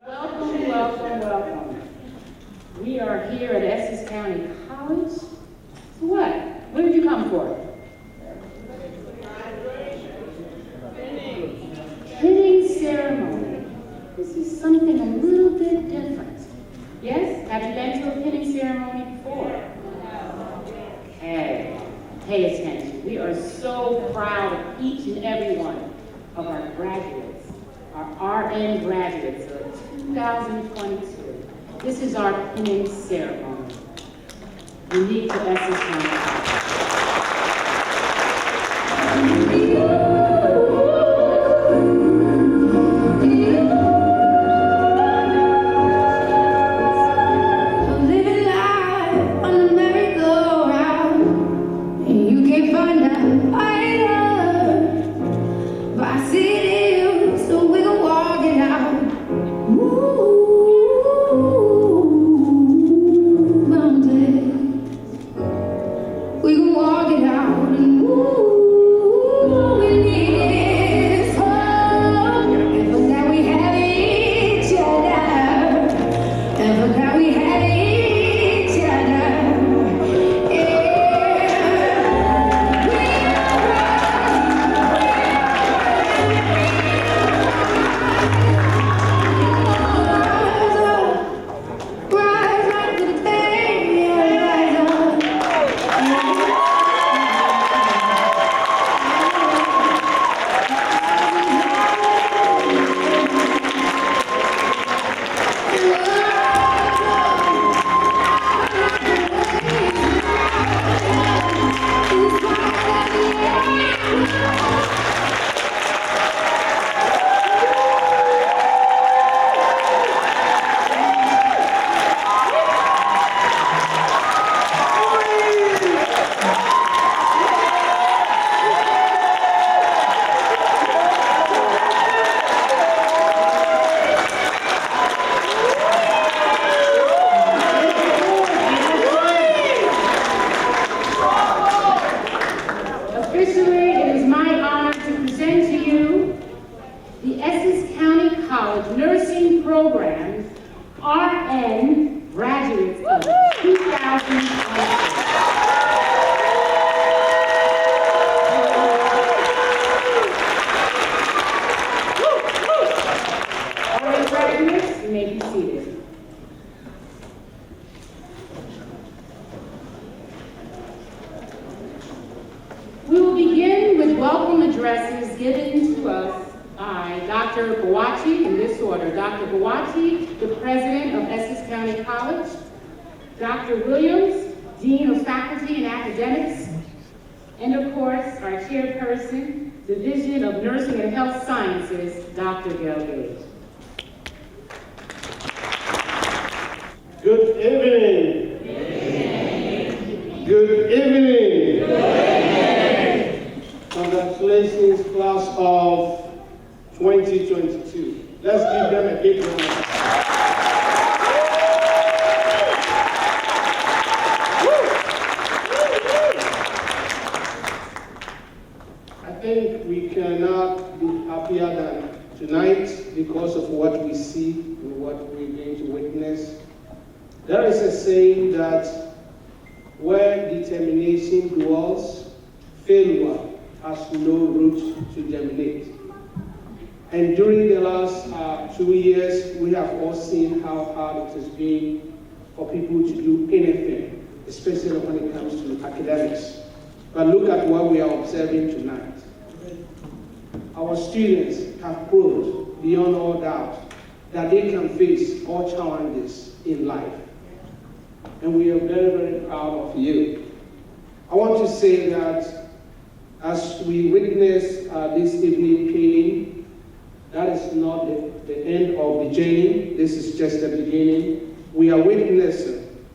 Welcome, welcome, welcome. We are here at Essex County College. So what? What did you come for? Pinning ceremony. This is something a little bit different. Yes? Have you been to a pinning ceremony before? Okay. Pay attention. We are so proud of each and every one of our graduates, our RN graduates of 2022. This is our pinning ceremony, unique to Essex County College.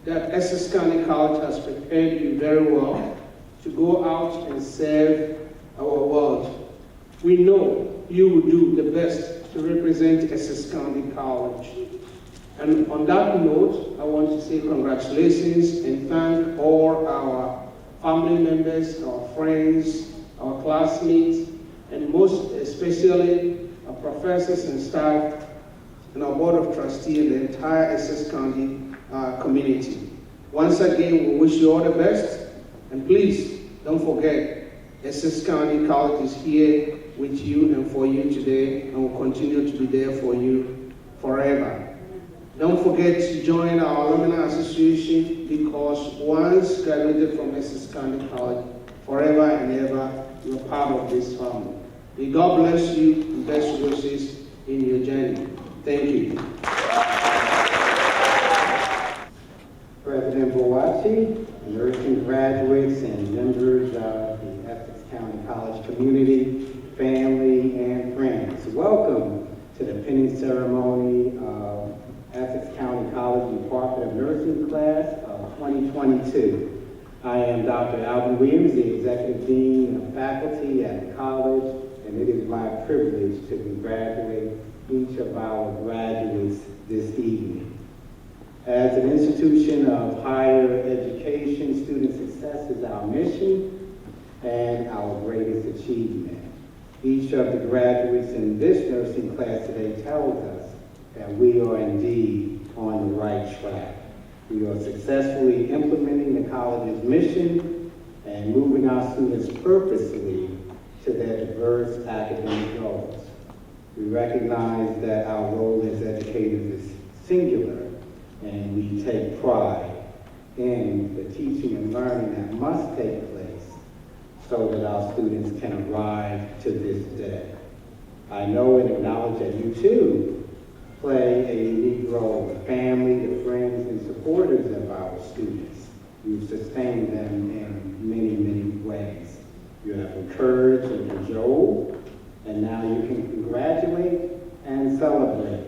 That Essex County College has prepared you very well to go out and serve our world. We know you will do the best to represent Essex County College. And on that note, I want to say congratulations and thank all our family members, our friends, our classmates, and most especially our professors and staff and our Board of Trustees and the entire Essex County community. Once again, we wish you all the best, and please don't forget, Essex County College is here with you and for you today, and will continue to be there for you forever. Don't forget to join our Alumni Association, because once graduated from Essex County College, forever and ever, you're part of this family. May God bless you and best wishes in your journey. Thank you. President Boachi, nursing graduates and members of the Essex County College community, family, and friends. Welcome to the pinning ceremony of Essex County College Department of Nursing class of 2022. I am Dr. Alvin Williams, the Executive Dean of Faculty at the college, and it is my privilege to congratulate each of our graduates this evening. As an institution of higher education, student success is our mission and our greatest achievement. Each of the graduates in this nursing class today tells us that we are indeed on the right track. We are successfully implementing the college's mission and moving our students purposely to their diverse academic goals. We recognize that our role as educators is singular, and we take pride in the teaching and learning that must take place so that our students can arrive to this day. I know and acknowledge that you too play a unique role, the family, the friends, and supporters of our students. You've sustained them in many, many ways. You have encouraged and cajoled, and now you can congratulate and celebrate.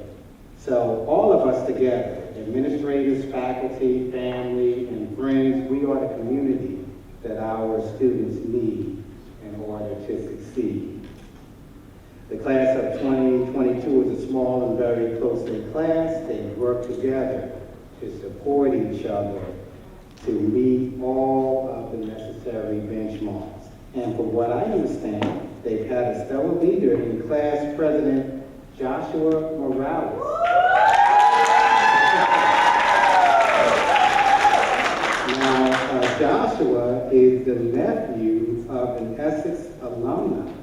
So all of us together, administrators, faculty, family, and friends, we are the community that our students need in order to succeed. The class of 2022 is a small and very close-knit class. They work together to support each other to meet all of the necessary benchmarks. And from what I understand, they've had a stellar leader in class president, Joshua Morales. Joshua is the nephew of an Essex alumna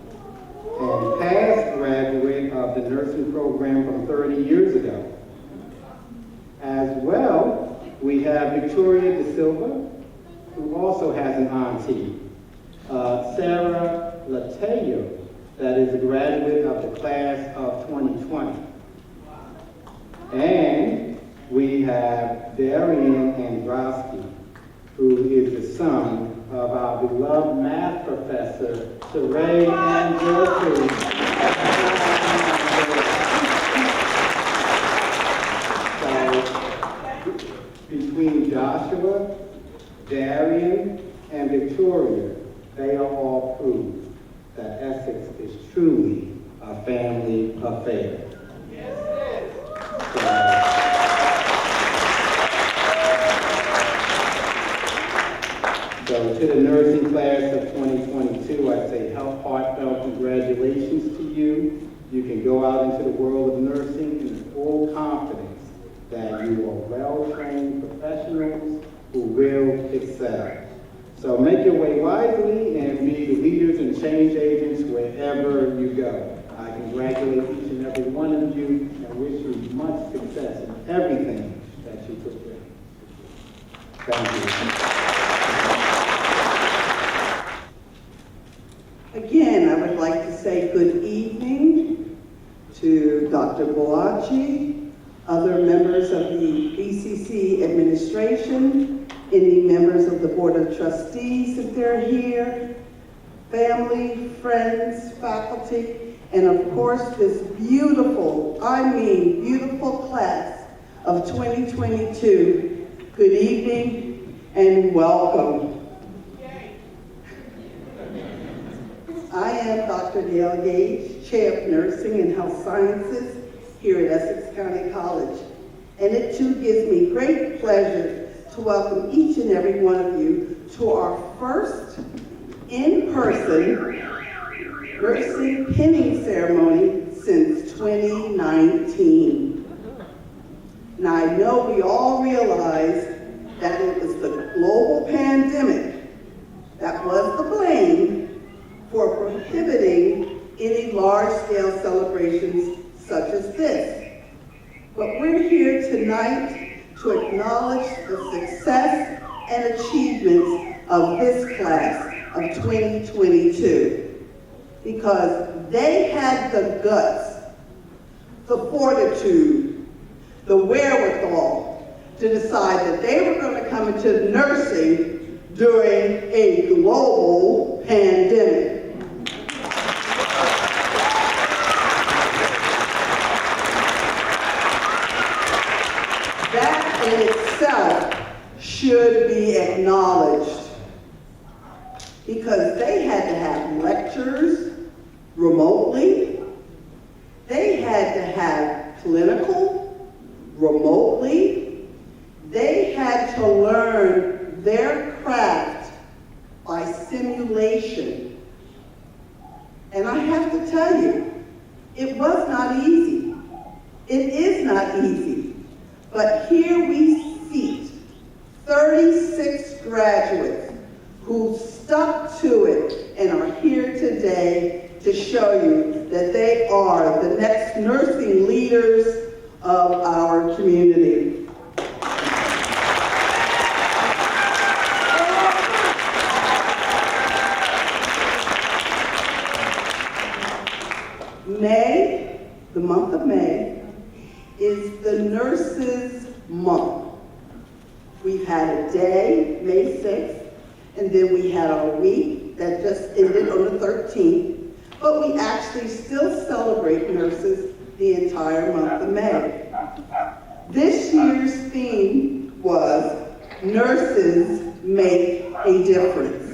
and past graduate of the nursing program from 30 years ago. As well, we have Victoria De Silva, who also has an auntie, Sarah Lateo, that is a graduate of the class of 2020. And we have Darian Androsky, who is the son of our beloved math professor, Saray Androsky. So, between Joshua, Darian, and Victoria, they are all proof that Essex is truly a family affair. So to the nursing class of 2022, I say heartfelt congratulations to you. You can go out into the world of nursing in full confidence that you are well-trained professionals who will excel. So make your way wisely and be the leaders and change agents wherever you go. I congratulate each and every one of you and wish you much success in everything that you pursue. Thank you. Again, I would like to say good evening to Dr. Boachi, other members of the BCC administration, any members of the Board of Trustees if they're here, family, friends, faculty, and of course this beautiful, I mean beautiful class of 2022. Good evening and welcome. I am Dr. Gail Gage, Chair of Nursing and Health Sciences here at Essex County College. And it too gives me great pleasure to welcome each and every one of you to our first in-person nursing pinning ceremony since 2019. realize that it was the global pandemic that was the blame for prohibiting any large-scale celebrations such as this. But we're here tonight to acknowledge the success and achievements of this class of 2022, because they had the guts, the fortitude, the wherewithal to decide that they were going to come into nursing during a global pandemic. That in itself should be acknowledged, because they had to have lectures remotely. They had to have clinical remotely. They had to learn their craft by simulation. And I have to tell you, it was not easy. It is not easy. But here we seat 36 graduates who stuck to it and are here today to show you that they are the next nursing leaders of our community. May, the month of May, is the Nurses Month. We've had a day, May 6th, and then we had our week that just ended on the 13th, but we actually still celebrate nurses the entire month of May. This year's theme was Nurses Make a Difference.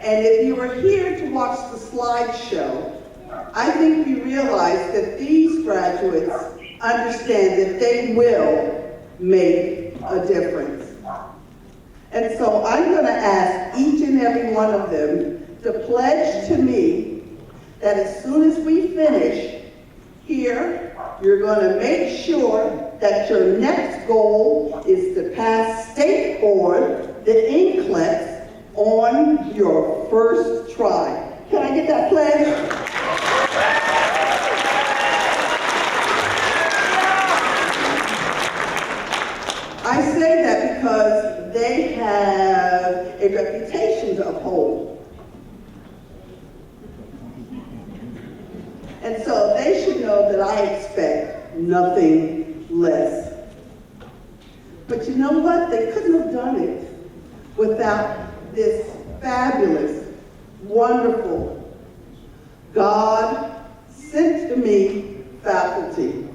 And if you were here to watch the slideshow, I think you realize that these graduates understand that they will make a difference. And so I'm going to ask each and every one of them to pledge to me that as soon as we finish here, you're going to make sure that your next goal is to pass State Board, the NCLEX, on your first try. Can I get that pledge? I say that because they have a reputation to uphold. And so they should know that I expect nothing less. But you know what? They couldn't have done it without this fabulous, wonderful, God sent to me faculty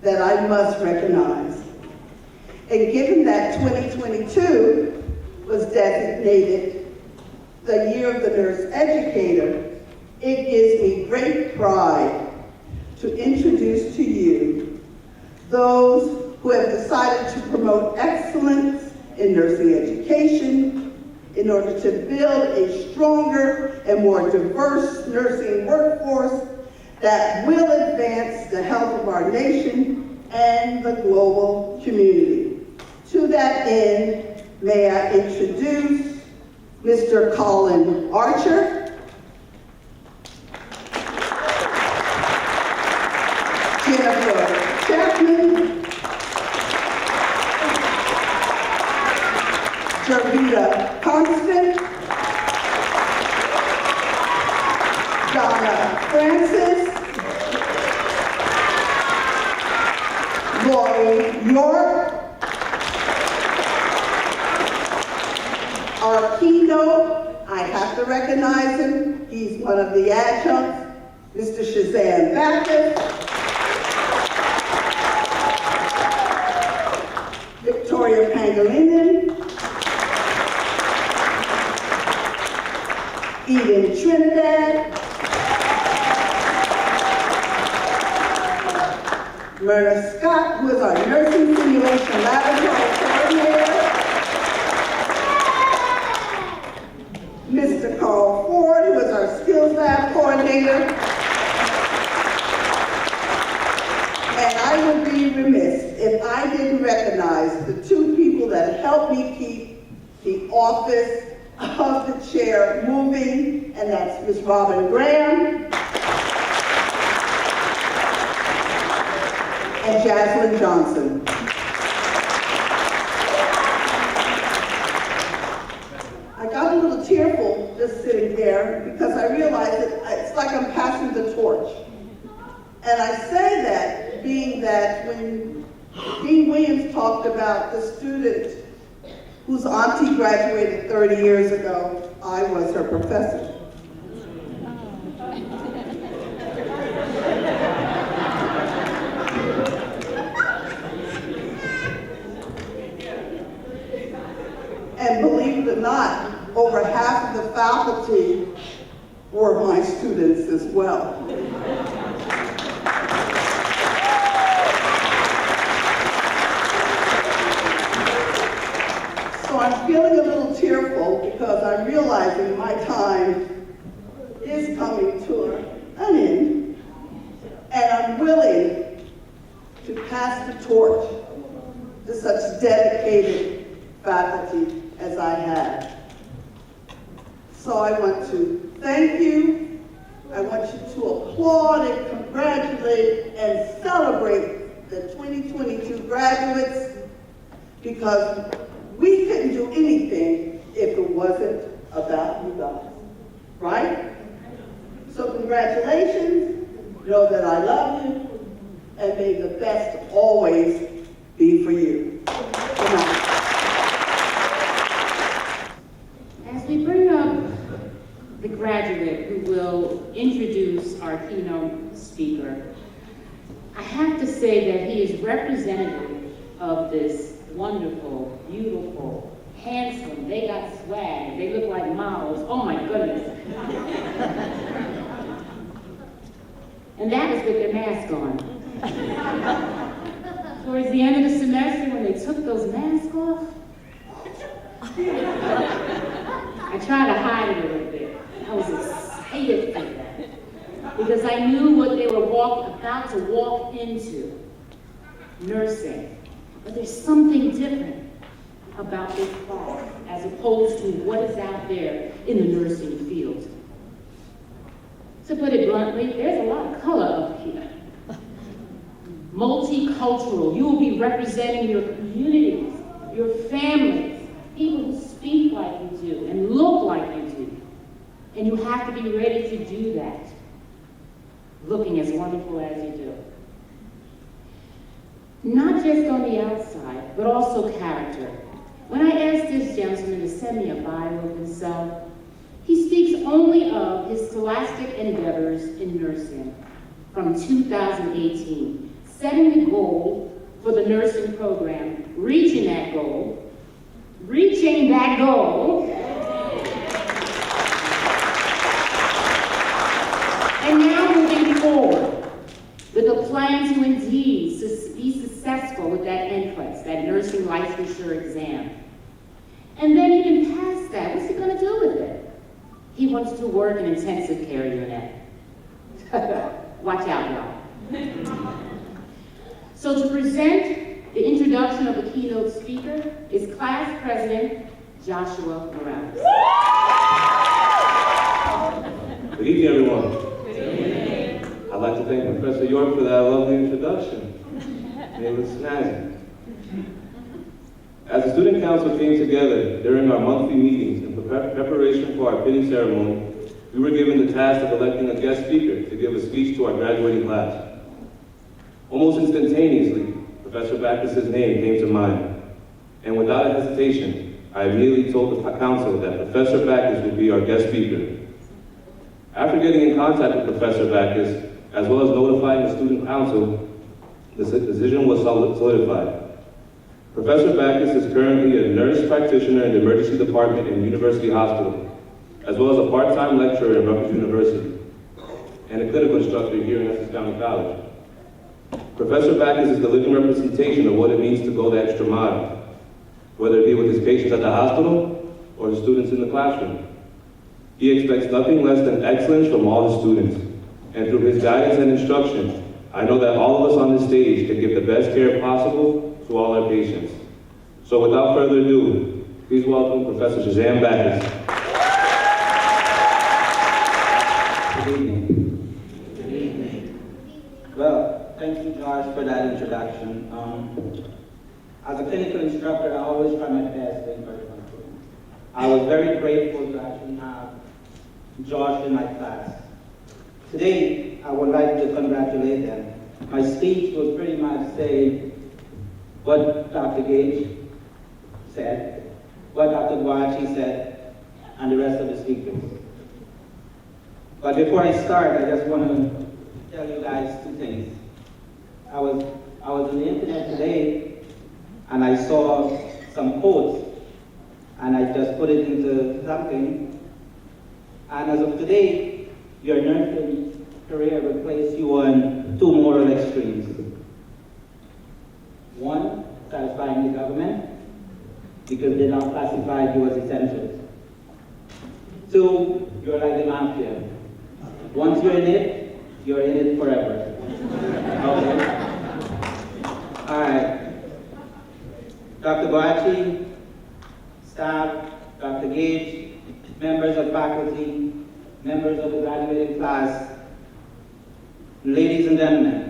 that I must recognize. And given that 2022 was designated the Year of the Nurse Educator, it gives me great pride to introduce to you those who have decided to promote excellence in nursing education in order to build a stronger and more diverse nursing workforce that will advance the health of our nation and the global community. To that end, may I introduce Mr. Colin Archer, Jennifer Chapman, Jarvita Constant, Donna Francis, Lori York. Our keynote, I have to recognize him. He's one of the adjuncts, Mr. Shazam Baptist. Victoria Pangilinan, Eden Trinidad, Myrna Scott, who is our Nursing Simulation Laboratory Coordinator, Mr. Carl Ford, who is our Skills Lab Coordinator, and I would be remiss if I I didn't recognize the two people that helped me keep the office of the chair moving, and that's Ms. Robin Graham and Jaslyn Johnson. I got a little tearful just sitting there because I realized that it's like I'm passing the torch. And I say that being that when Dean Williams talked about the student whose auntie graduated 30 years ago, I was her professor. And believe it or not, over half of the faculty were my students as well. So I'm feeling a little tearful because I'm realizing my time is coming to an end, and I'm willing to pass the torch to such dedicated faculty as I have. So I want to thank you. I want you to applaud and congratulate and celebrate the 2022 graduates, because we couldn't do anything if it wasn't about you guys, right? So congratulations, know that I love you, and may the best always be for you. Good night. As we bring up the graduate who will introduce our keynote speaker, I have to say that he is representative of this wonderful, beautiful, handsome, they got swag, they look like models, oh my goodness. And that was with their mask on. Towards the end of the semester, when they took those masks off, I tried to hide it a little bit. I was excited for that, because I knew what they were about to walk into, nursing. But there's something different about this class as opposed to what is out there in the nursing field. To put it bluntly, there's a lot of color up here. Multicultural, you will be representing your communities, your families, people who speak like you do and look like you do. And you have to be ready to do that, looking as wonderful as you do. Not just on the outside, but also character. When I asked this gentleman to send me a bio of himself, he speaks only of his scholastic endeavors in nursing from 2018, setting the goal for the nursing program, reaching that goal, and now moving forward with a plan to indeed be successful with that NCLEX, that nursing licensure exam. And then even past that, what's he going to do with it? He wants to work in intensive care unit. Watch out, y'all. So to present the introduction of the keynote speaker is class president Joshua Morales. Good evening, everyone. Good evening. I'd like to thank Professor York for that lovely introduction. It was snazzy. As the student council came together during our monthly meetings in preparation for our pinning ceremony, we were given the task of electing a guest speaker to give a speech to our graduating class. Almost instantaneously, Professor Backus's name came to mind, and without a hesitation, I immediately told the council that Professor Backus would be our guest speaker. After getting in contact with Professor Backus, as well as notifying the student council, the decision was solidified. Professor Backus is currently a nurse practitioner in the emergency department in University Hospital, as well as a part-time lecturer at Rutgers University, and a clinical instructor here in Essex County College. Professor Backus is the living representation of what it means to go the extra mile, whether it be with his patients at the hospital or his students in the classroom. He expects nothing less than excellence from all his students, and through his guidance and instruction, I know that all of us on this stage can give the best care possible to all our patients. So without further ado, please welcome Professor Shazam Backus. Good evening. Good evening. Well, thank you, Josh, for that introduction. As a clinical instructor, I always try my best to encourage my students. I was very grateful to actually have Josh in my class. Today, I would like to congratulate them. My speech was pretty much saying what Dr. Gage said, what Dr. Guachi said, and the rest of the speakers. But before I start, I just want to tell you guys two things. I was on the internet today, and I saw some quotes, and I just put it into something. And as of today, your nursing career will place you on two moral extremes. One, satisfying the government, because they now classify you as essentials. Two, you're like the mafia. Once you're in it forever. Okay? All right. Dr. Boachi, staff, Dr. Gage, members of faculty, members of the graduating class, ladies and gentlemen,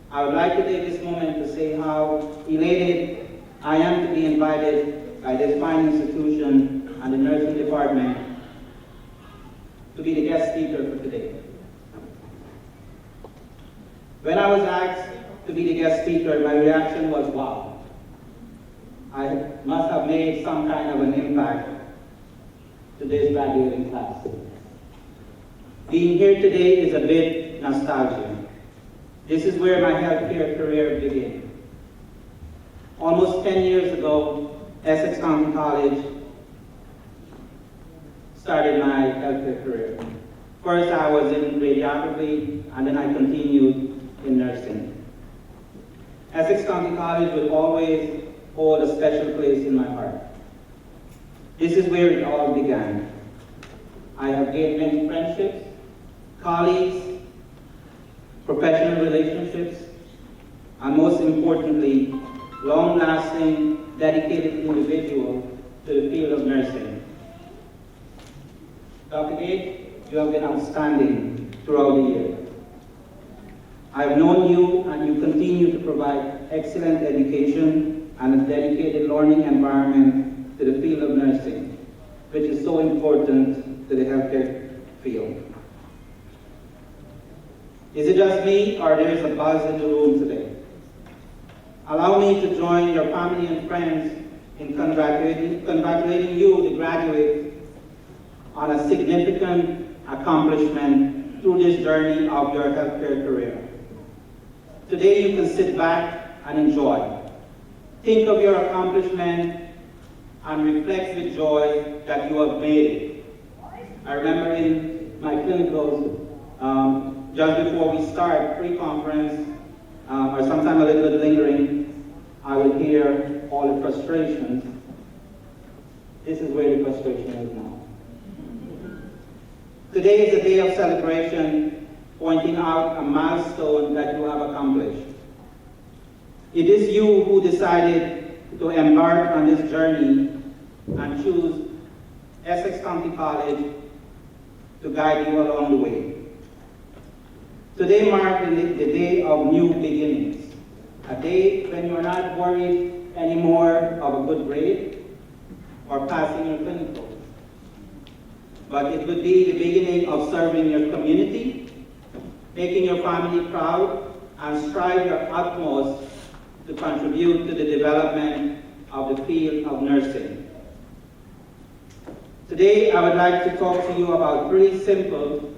I would like to take this moment to say how elated I am to be invited by this fine institution and the nursing department to be the guest speaker for today. When I was asked to be the guest speaker, my reaction was, wow. I must have made some kind of an impact to this graduating class. Being here today is a bit nostalgic. This is where my healthcare career began. Almost 10 years ago, Essex County College started my healthcare career. First, I was in radiography, and then I continued in nursing. Essex County College will always hold a special place in my heart. This is where it all began. I have gained many friendships, colleagues, professional relationships, and most importantly, long-lasting, dedicated individuals to the field of nursing. Dr. Gage, you have been outstanding throughout the year. I've known you, and you continue to provide excellent education and a dedicated learning environment to the field of nursing, which is so important to the healthcare field. Is it just me, or there is a buzz in the room today? Allow me to join your family and friends in congratulating you, the graduates, on a significant accomplishment through this journey of your healthcare career. Today you can sit back and enjoy. Think of your accomplishment and reflect with joy that you have made it. I remember in my clinicals, just before we start pre-conference, or sometime a little bit lingering, I would hear all the frustrations. This is where the frustration is now. Today is a day of celebration, pointing out a milestone that you have accomplished. It is you who decided to embark on this journey and choose Essex County College to guide you along the way. Today marks the day of new beginnings, a day when you are not worried anymore of a good grade or passing your clinicals. But it would be the beginning of serving your community, making your family proud, and strive your utmost to contribute to the development of the field of nursing. Today, I would like to talk to you about three simple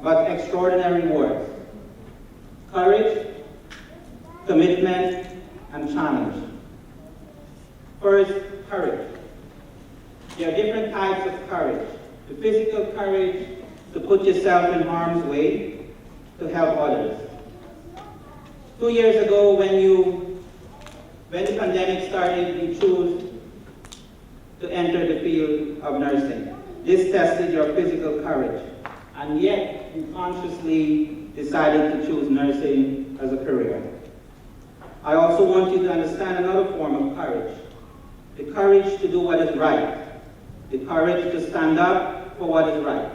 but extraordinary words: courage, commitment, and challenge. First, courage. There are different types of courage. The physical courage to put yourself in harm's way to help others. 2 years ago, when the pandemic started, you chose to enter the field of nursing. This tested your physical courage, and yet you consciously decided to choose nursing as a career. I also want you to understand another form of courage. The courage to do what is right. The courage to stand up for what is right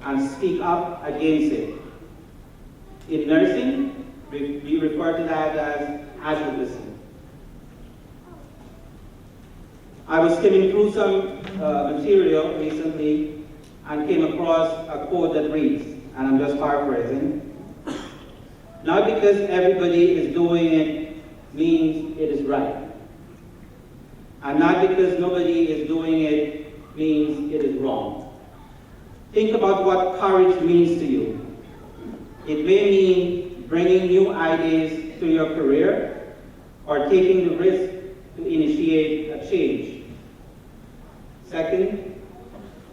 and speak up against it. In nursing, we refer to that as advocacy. I was skimming through some material recently and came across a quote that reads, and I'm just paraphrasing, "Not because everybody is doing it means it is right. And not because nobody is doing it means it is wrong." Think about what courage means to you. It may mean bringing new ideas to your career or taking the risk to initiate a change. Second,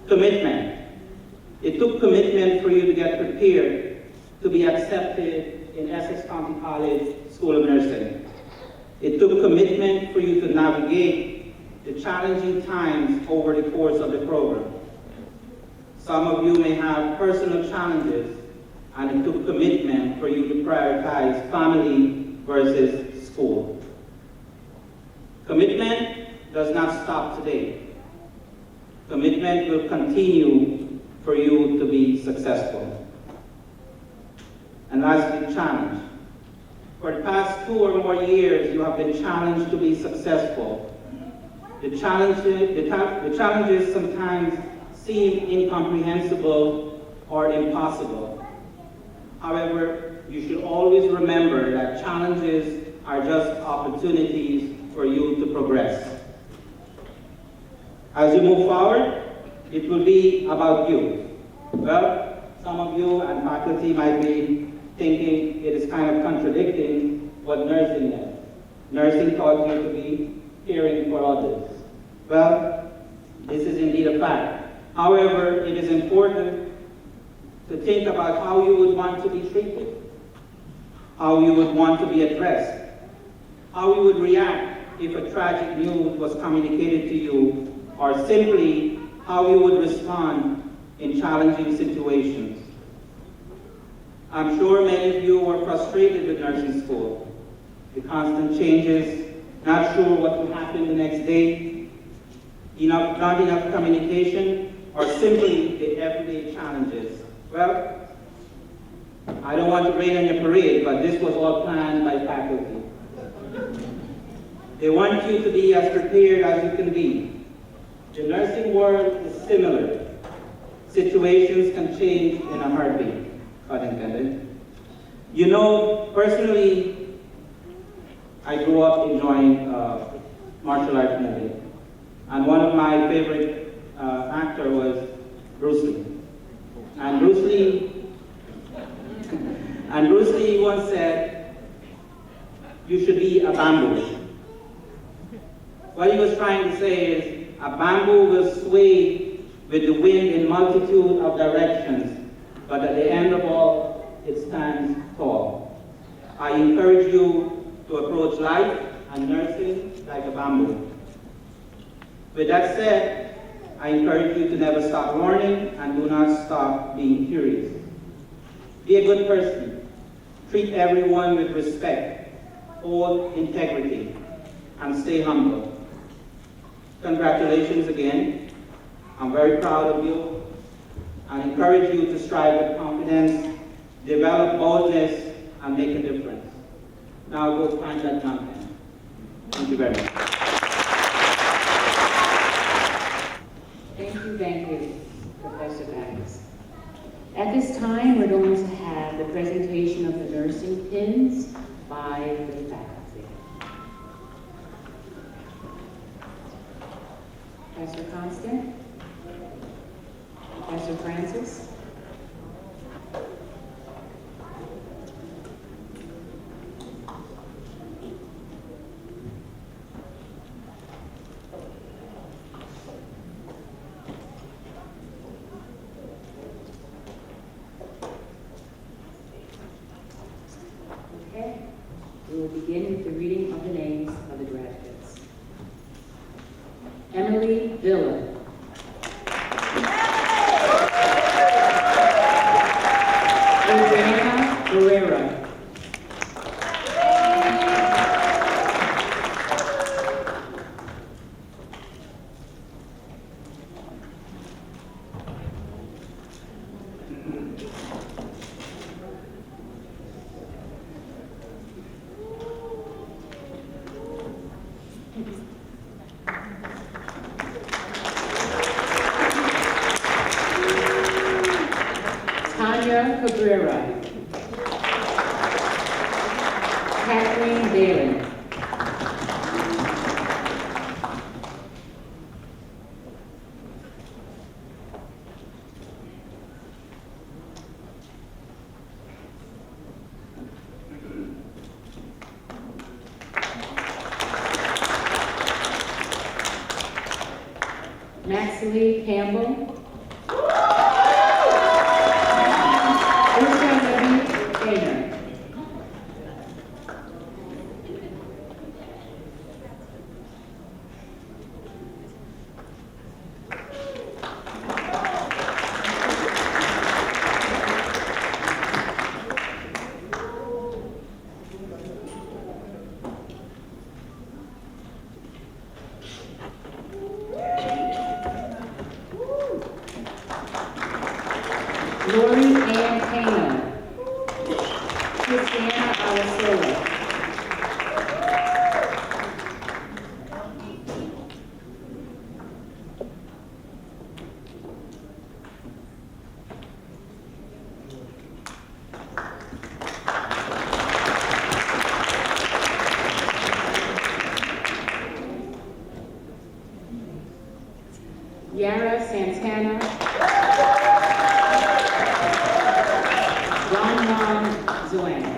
commitment. It took commitment for you to get prepared to be accepted in Essex County College School of Nursing. It took commitment for you to navigate the challenging times over the course of the program. Some of you may have personal challenges, and it took commitment for you to prioritize family versus school. Commitment does not stop today. Commitment will continue for you to be successful. And lastly, challenge. For the past 2 or more years, you have been challenged to be successful. The challenges sometimes seem incomprehensible or impossible. However, you should always remember that challenges are just opportunities for you to progress. As you move forward, it will be about you. Well, some of you and faculty might be thinking it is kind of contradicting what nursing is. Nursing taught you to be caring for others. Well, this is indeed a fact. However, it is important to think about how you would want to be treated, how you would want to be addressed, how you would react if a tragic news was communicated to you, or simply how you would respond in challenging situations. I'm sure many of you were frustrated with nursing school. The constant changes, not sure what will happen the next day, not enough communication, or simply the everyday challenges. Well, I don't want to rain on your parade, but this was all planned by faculty. They want you to be as prepared as you can be. The nursing world is similar. Situations can change in a heartbeat, God intended. You know, personally, I grew up enjoying martial arts movies. And one of my favorite actors was Bruce Lee. And Bruce Lee once said, "You should be a bamboo." What he was trying to say is, a bamboo will sway with the wind in multitude of directions, but at the end of all, it stands tall. I encourage you to approach life and nursing like a bamboo. With that said, I encourage you to never stop learning and do not stop being curious. Be a good person. Treat everyone with respect, hold integrity, and stay humble. Congratulations again. I'm very proud of you. I encourage you to strive with confidence, develop boldness, and make a difference. Now go find that content. Thank you very much. Thank you, Professor Banks. At this time, we're going to have the presentation of the nursing pins by the faculty. Professor Constant? Professor Francis? We will begin with the reading of the names of the graduates. Emily Villa. Adriana Guerrero. Kathleen Bailey. Maxley Campbell. Lisa Debbie Gaynor. Lori Ann Kano. Christiana Alasola. Yara Santana. Ron Zoana.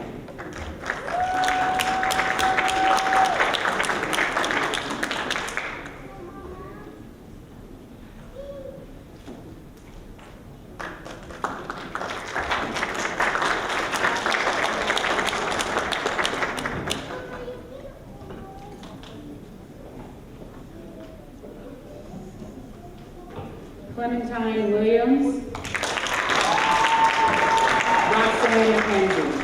Clementine Williams. Roxanne McKenzie.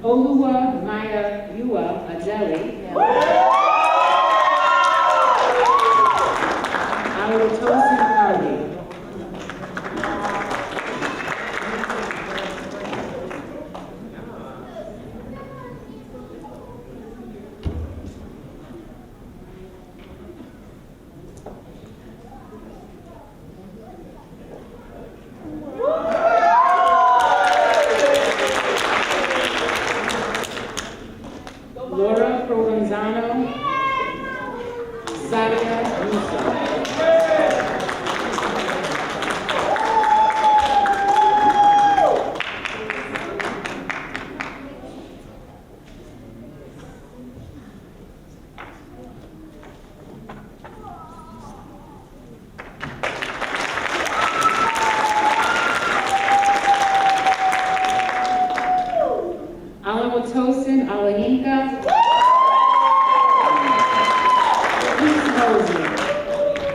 Oluwa Maya Yua Adeli. Alutosin Carly. Laura Provenzano. Zaria Musa. Alawatosin Alayinka. Peace Mosley.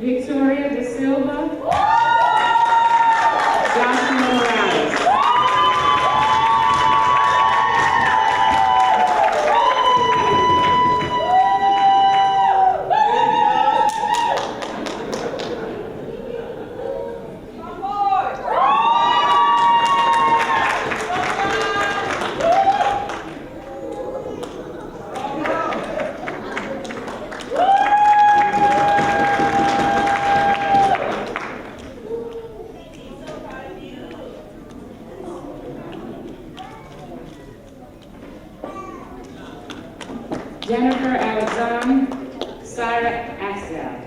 Victoria De Silva. Joshua Morales. Jennifer Alexandre, Sarah Axel.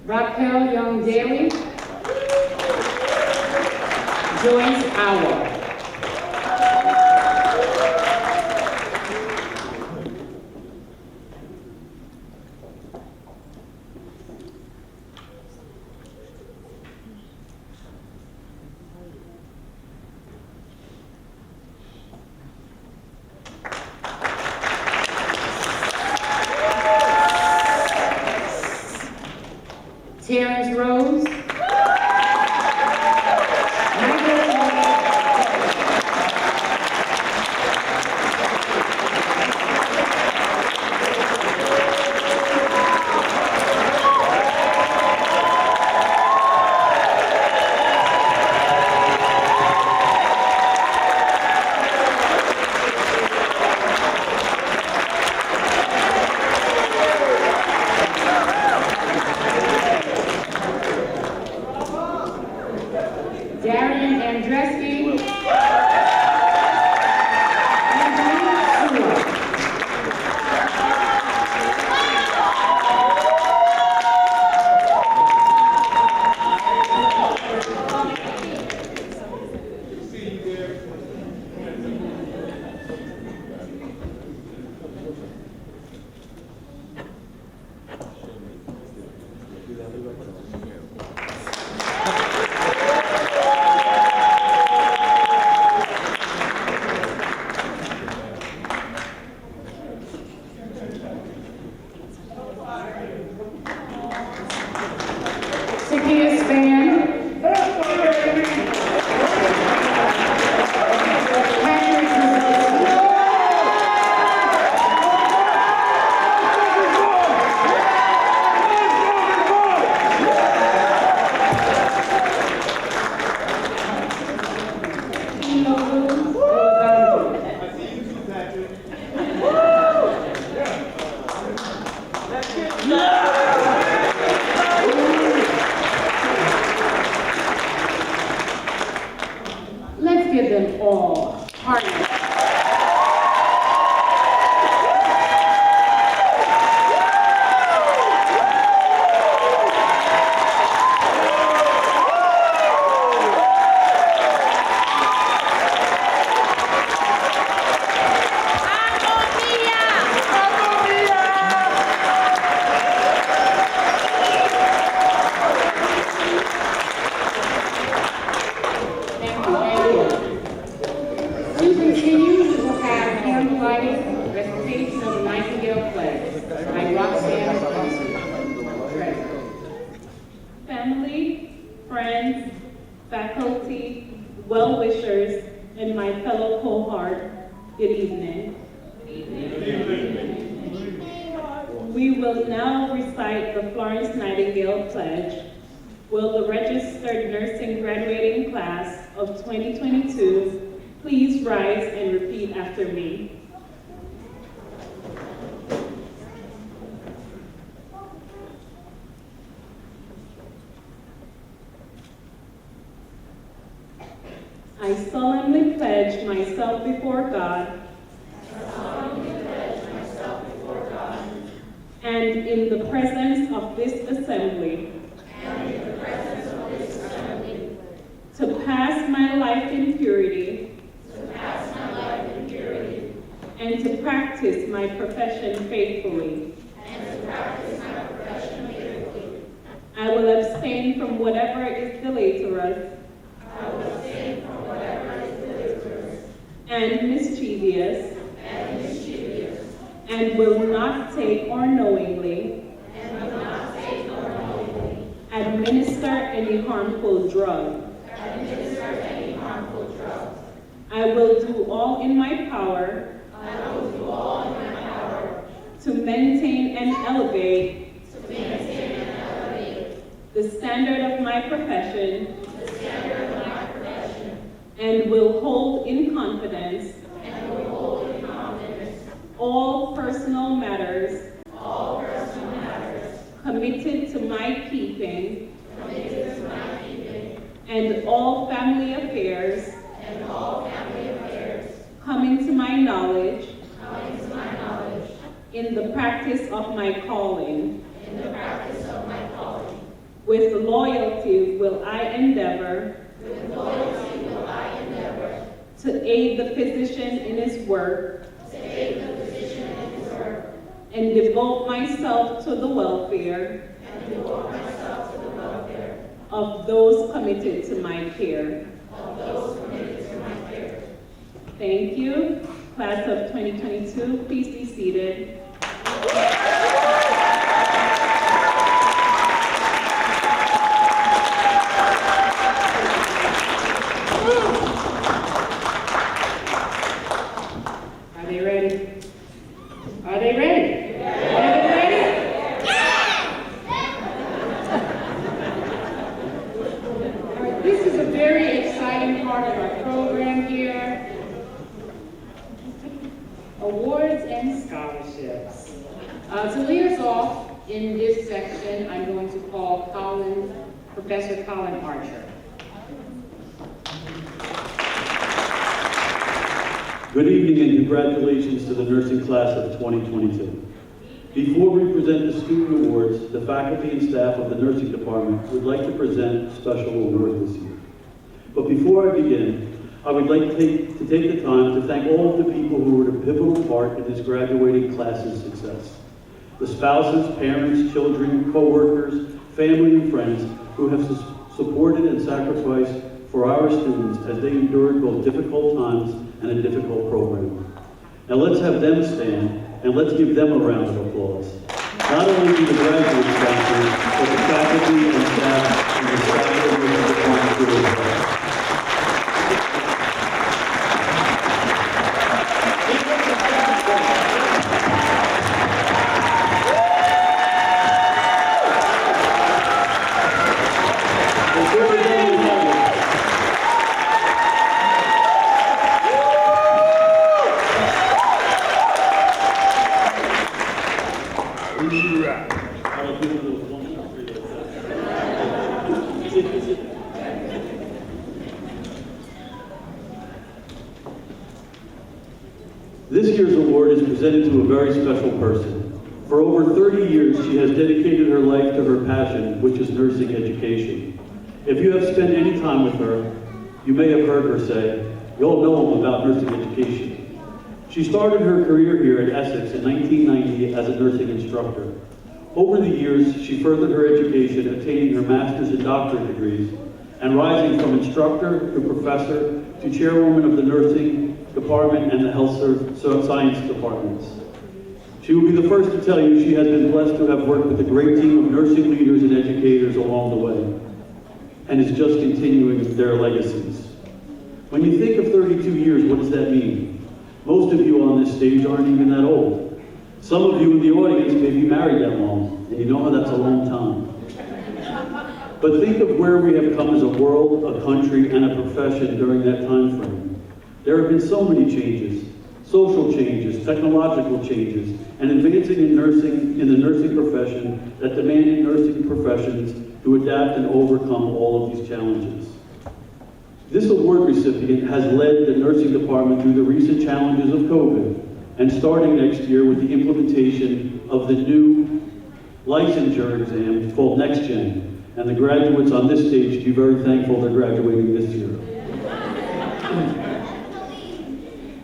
Raquel Young Daly. Joyce Hour. Terrence Rose. Darian Andreski. Sakia Span. Patrick Mazzola. Let's give them all hearty. To continue, we will have candle lighting, recitation of the Nightingale Pledge by Roxanne Spencer. Family, friends, faculty, well-wishers, and my fellow cohort, good evening. We will now recite the Florence Nightingale Pledge. Will the registered nursing graduating class of 2022 please rise and repeat after me? I solemnly pledge myself before God and in the presence of this assembly, to pass my life in purity, and to practice my profession faithfully. I will abstain from whatever is deleterious and mischievous, and will not take or knowingly administer any harmful drug. I will do all in my power to maintain and elevate the standard of my profession, and will hold in confidence all personal matters committed to my keeping, and all family affairs coming to my knowledge in the practice of my calling. With loyalty will I endeavor to aid the physician in his work and devote myself to the welfare of those committed to my care. Thank you. Class of 2022, please be seated. Are they ready? Are they ready? Are they ready? All right, this is a very exciting part of our program here. Awards and scholarships. To lead us off in this section, I'm going to call Professor Colin Archer. Good evening and congratulations to the nursing class of 2022. Before we present the student awards, the faculty and staff of the nursing department would like to present a special award this year. But before I begin, I would like to take the time to thank all of the people who were a pivotal part in this graduating class's success. The spouses, parents, children, co-workers, family, and friends who have supported and sacrificed for our students as they endured both difficult times and a difficult program. Now let's have them stand and let's give them a round of applause. Not only do the graduates thank you, but the faculty and staff and the staff of the nursing department do as well. This year's award is presented to a very special person. For over 30 years, she has dedicated her life to her passion, which is nursing education. If you have spent any time with her, you may have heard her say, "You all know about nursing education." She started her career here at Essex in 1990 as a nursing instructor. Over the years, she furthered her education, attaining her master's and doctorate degrees, and rising from instructor to professor to chairwoman of the nursing department and the health science departments. She will be the first to tell you she has been blessed to have worked with a great team of nursing leaders and educators along the way, and is just continuing their legacies. When you think of 32 years, what does that mean? Most of you on this stage aren't even that old. Some of you in the audience may be married that long, and you know how that's a long time. But think of where we have come as a world, a country, and a profession during that time frame. There have been so many changes, social changes, technological changes, and advancing in the nursing profession that demanded nursing professions to adapt and overcome all of these challenges. This award recipient has led the nursing department through the recent challenges of COVID, and starting next year with the implementation of the new licensure exam called Next Gen. And the graduates on this stage should be very thankful they're graduating this year.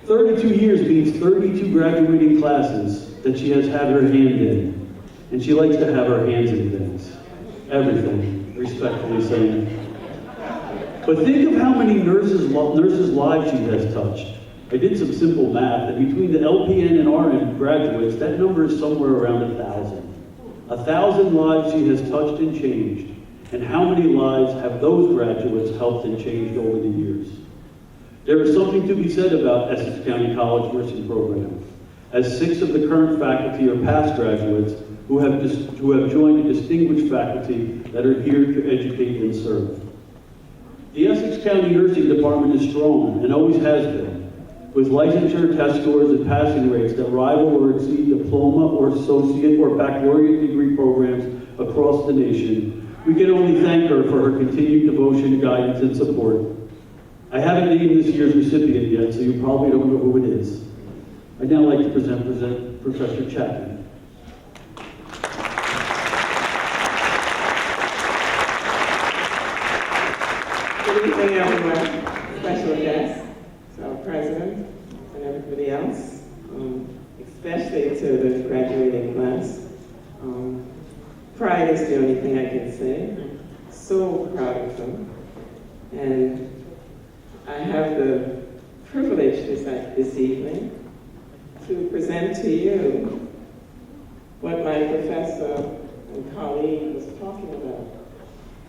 32 years means 32 graduating classes that she has had her hand in. And she likes to have her hands in things. Everything, respectfully saying. But think of how many nurses' lives she has touched. I did some simple math, and between the LPN and RN graduates, that number is somewhere around 1,000. 1,000 lives she has touched and changed. And how many lives have those graduates helped and changed over the years? There is something to be said about Essex County College Nursing Program, as 6 of the current faculty are past graduates who have joined a distinguished faculty that are here to educate and serve. The Essex County Nursing Department is strong and always has been, with licensure test scores and passing rates that rival or exceed diploma or associate or baccalaureate degree programs across the nation. We can only thank her for her continued devotion, guidance, and support. I haven't named this year's recipient yet, so you probably don't know who it is. I'd now like to present Professor Chapman. Good evening, everyone. Special guests, to our president, and everybody else, especially to the graduating class. Pride is the only thing I can say. I'm so proud of them. And I have the privilege this evening to present to you what my professor and colleague was talking about.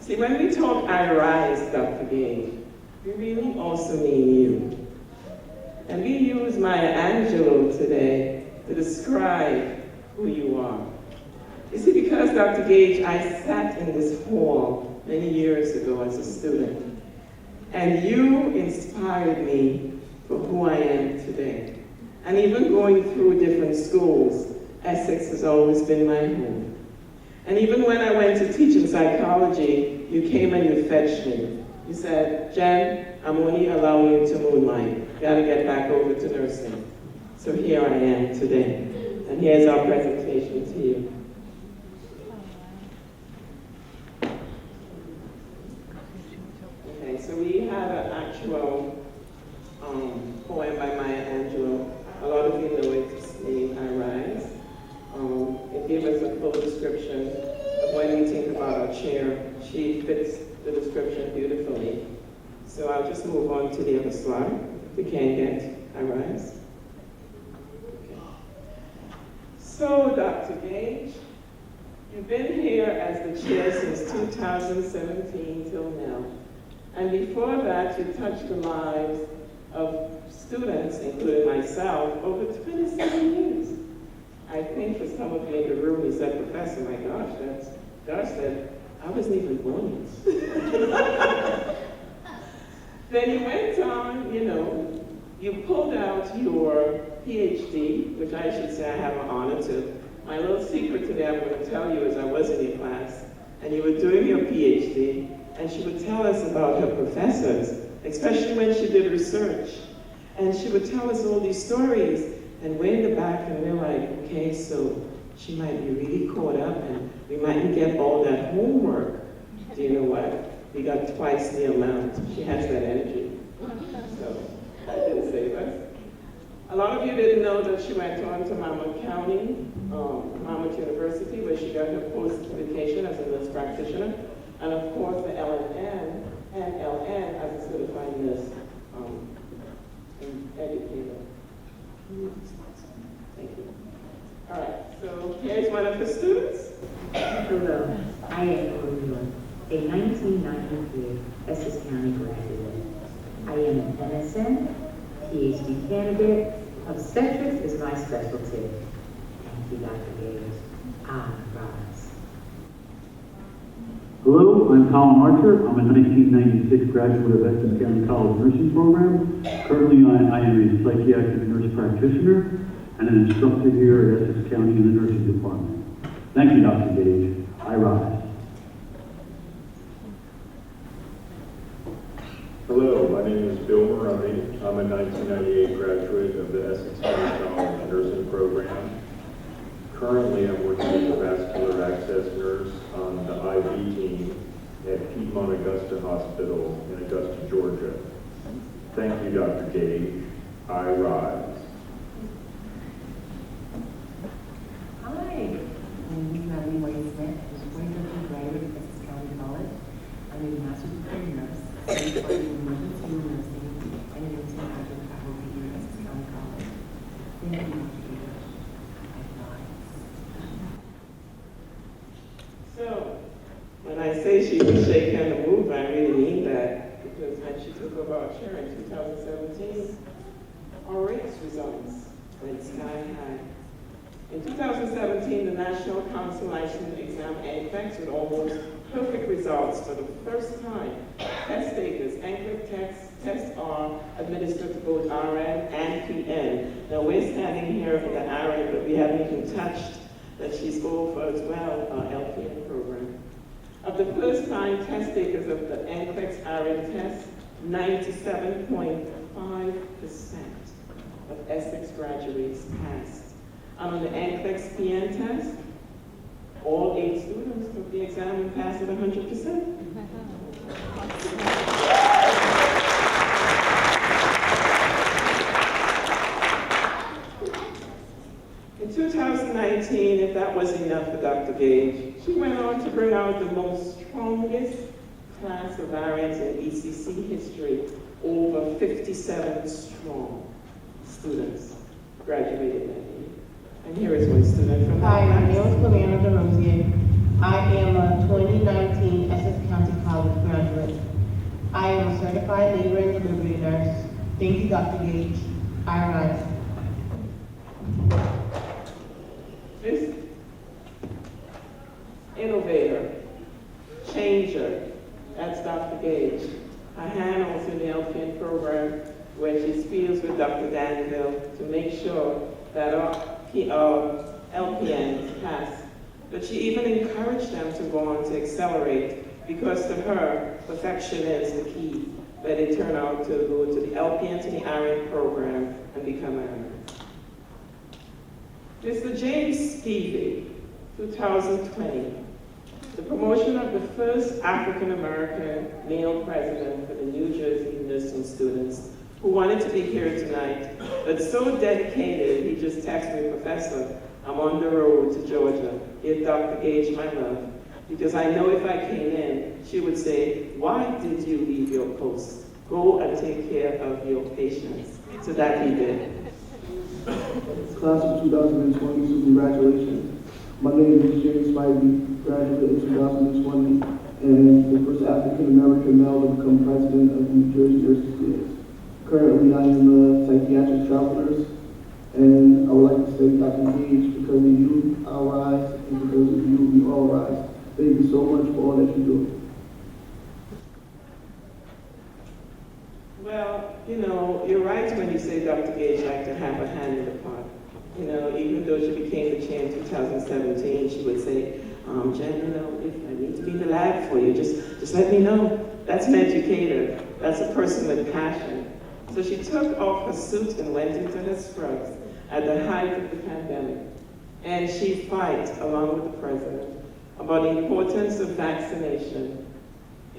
See, when we talk I rise, Dr. Gage, we really also mean you. And we use Maya Angelou today to describe who you are. You see, because Dr. Gage, I sat in this hall many years ago as a student, and you inspired me for who I am today. And even going through different schools, Essex has always been my home. And even when I went to teach in psychology, you came and you fetched me. You said, Jen, I'm only allowing you to moonlight. You gotta get back over to nursing. So here I am today. And here's our presentation to you. Okay, so we have an actual poem by Maya Angelou. A lot of you know it's named I Rise. It gives us a full description of when we think about our chair. She fits the description beautifully. So I'll just move on to the other slide. If we can get I Rise. Okay. So, Dr. Gage, you've been here as the chair since 2017 till now. And before that, you touched the lives of students, including myself, over 27 years. I think for some of you in the room, you said, Professor, my gosh, Josh said, I wasn't even born yet. Then you went on, you pulled out your PhD, which I should say I have an honor to. My little secret today I'm going to tell you is I was in your class, and you were doing your PhD, and she would tell us about her professors, especially when she did research. And she would tell us all these stories, and we're in the back, and we're like, okay, so she might be really caught up, and we mightn't get all that homework. Do you know what? We got twice the amount. She has that energy. So that didn't save us. A lot of you didn't know that she went on to Monmouth County, Monmouth University, where she got her post-education as a nurse practitioner, and of course the LNN and LN as a certified nurse educator. Thank you. All right, so here's one of the students. Hello, I am Corina, a 1993 Essex County graduate. I am an MSN, PhD candidate. Obstetrics is my specialty. Thank you, Dr. Gage. I rise. Hello, I'm Colin Archer. I'm a 1996 graduate of Essex County College Nursing Program. Currently, I am a psychiatric nurse practitioner and an instructor here at Essex County in the nursing department. Thank you, Dr. Gage. I rise. Hello, my name is Bill Maroney. I'm a 1998 graduate of the Essex County College Nursing Currently, I'm working as a vascular access nurse on the IV team at Piedmont Augusta Hospital in Augusta, Georgia. Thank you, Dr. Gage. I rise. Hi, my name is Natalie White-Smith. I was a 2013 graduate of Essex County College. I'm a master's degree nurse, certified in emergency room nursing, and an intern graduate faculty here at Essex County College. Thank you, Dr. Gage. I rise. So, when I say she was shaking and move, I really mean that, because when she took over our chair in 2017, our rates results went sky high. In 2017, the National Council Licensing Exam NCLEX with almost perfect results for the first time. Test takers, NCLEX tests are administered to both RN and PN. Now we're standing here for the RN, but we haven't even touched that she's over as well, our LPN program. Of the first time test takers of the NCLEX RN test, 97.5% of Essex graduates passed. And on the NCLEX PN test, all 8 students took the exam and passed at 100%. In 2019, if that was enough for Dr. Gage, she went on to bring out the most strongest class of RNs in ECC history, over 57 strong students graduated that year. And here is one student from Hi, my that name class. is Juliana DeRosier. I am a 2019 Essex County College graduate. I am a certified labor and delivery nurse. Thank you, Dr. Gage. I rise. This innovator, changer, that's Dr. Gage. Her handles in the LPN program where she speaks with Dr. Danville to make sure that our LPNs pass. But she even encouraged them to go on to accelerate because to her, perfection is the key. But they turn out to go to the LPN to the RN program and become RNs. Mr. James Stevie, 2020, the promotion of the first African-American male president for the New Jersey nursing students who wanted to be here tonight, but so dedicated, he just texted me, Professor, I'm on the road to Georgia. Give Dr. Gage my love. Because I know if I came in, she would say, why did you leave your post? Go and take care of your patients. So that he did. Class of 2020, so congratulations. My name is James Spivey, graduate in 2020, and the first African-American male to become president of the New Jersey Nurses Guild. Currently, I am a psychiatric travel nurse, and I would like to say, Dr. Gage, because of you, I'll rise, and because of you, we all rise. Thank you so much for all that you do. Well, you know, you're right when you say Dr. Gage liked to have a hand in the pot. You know, even though she became the chair in 2017, she would say, Jen, you know, if I need to be in the lab for you, just let me know. That's an educator. That's a person with passion. So she took off her suit and went into her scrubs at the height of the pandemic. And she fights, along with the president, about the importance of vaccination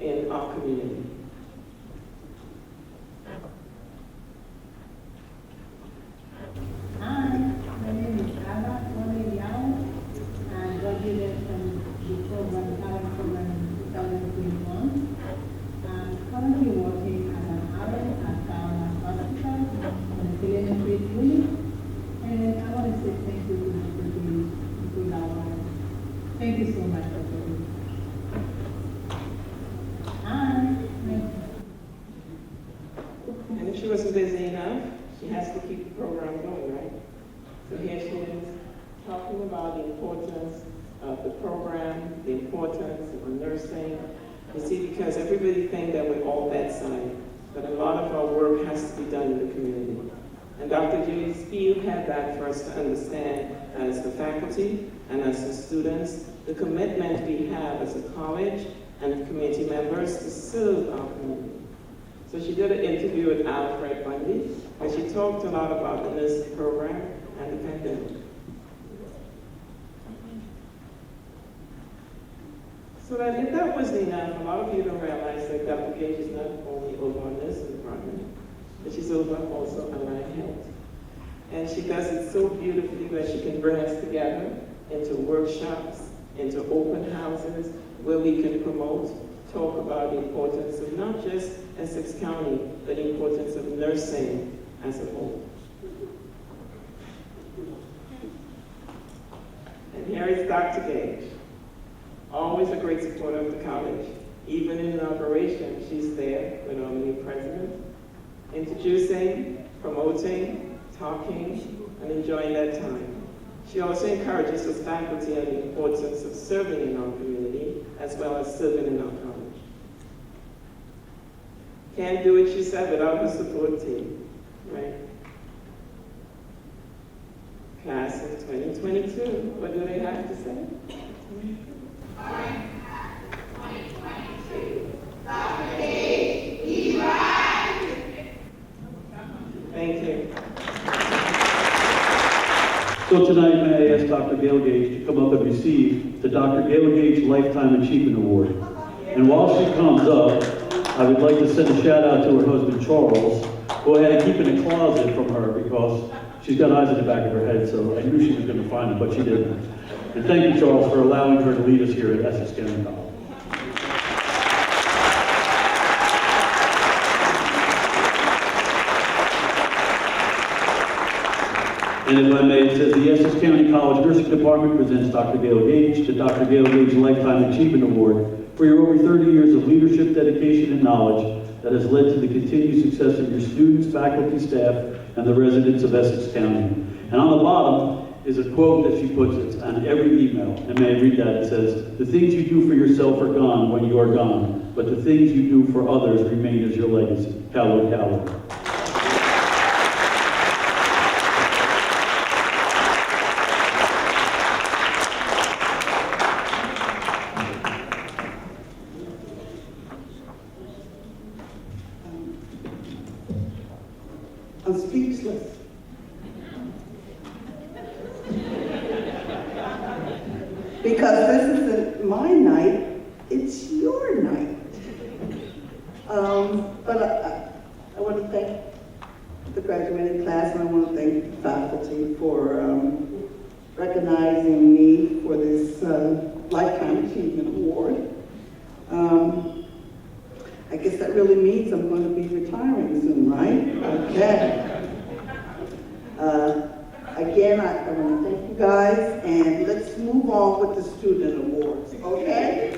in our community. Hi, my name is Anna Yao. I graduated from the program, talent program in 2021. I'm currently working as an RN at Town Hospital on the telemetry unit. And I want to say thank you to Dr. Gage for that one. Thank you so much, Dr. Gage. Hi. And if she wasn't busy enough, she has to keep the program going, right? So here she is talking about the importance of the program, the importance of nursing. You see, because everybody thinks that we're all bedside, but a lot of our work has to be done in the community. And Dr. Julie Spiel had that for us to understand as the faculty and as the students, the commitment we have as a college and community members to serve our community. So she did an interview with Alfred Bundy, where she talked a lot about the nursing program and the pandemic. But if that wasn't enough, a lot of you don't realize that Dr. Gage is not only over on this department, but she's over also on Allied Health. And she does it so beautifully that she can bring us together into workshops, into open houses, where we can promote, talk about the importance of not just Essex County, but the importance of nursing as a whole. And here is Dr. Gage, always a great supporter of the college. Even in inauguration, she's there with our new president, introducing, promoting, talking, and enjoying that time. She also encourages us faculty on the importance of serving in our community, as well as serving in our college. Can't do it, she said, without her support team, right? Class of 2022, what do they have to say? Thank you. So tonight, may I ask Dr. Gail Gage to come up and receive the Dr. Gail Gage Lifetime Achievement Award. And while she comes up, I would like to send a shout out to her husband, Charles, who I had to keep in a closet from her because she's got eyes in the back of her head, so I knew she was going to find him, but she didn't. And thank you, Charles, for allowing her to lead us here at Essex County College. And if I may, it says the Essex County College Nursing Department presents Dr. Gail Gage the Dr. Gail Gage Lifetime Achievement Award for your over 30 years of leadership, dedication, and knowledge that has led to the continued success of your students, faculty, staff, and the residents of Essex County. And on the bottom is a quote that she puts on every email. And may I read that? It says, "The things you do for yourself are gone when you are gone, but the things you do for others remain as your legacy." Calo, Calo. I'm speechless. Because this isn't my night, it's your night. But I want to thank the graduating class, and I want to thank the faculty for recognizing me for this Lifetime Achievement Award. I guess that really means I'm going to be retiring soon, right? Okay. Again, I want to thank you guys, and let's move on with the student awards, okay?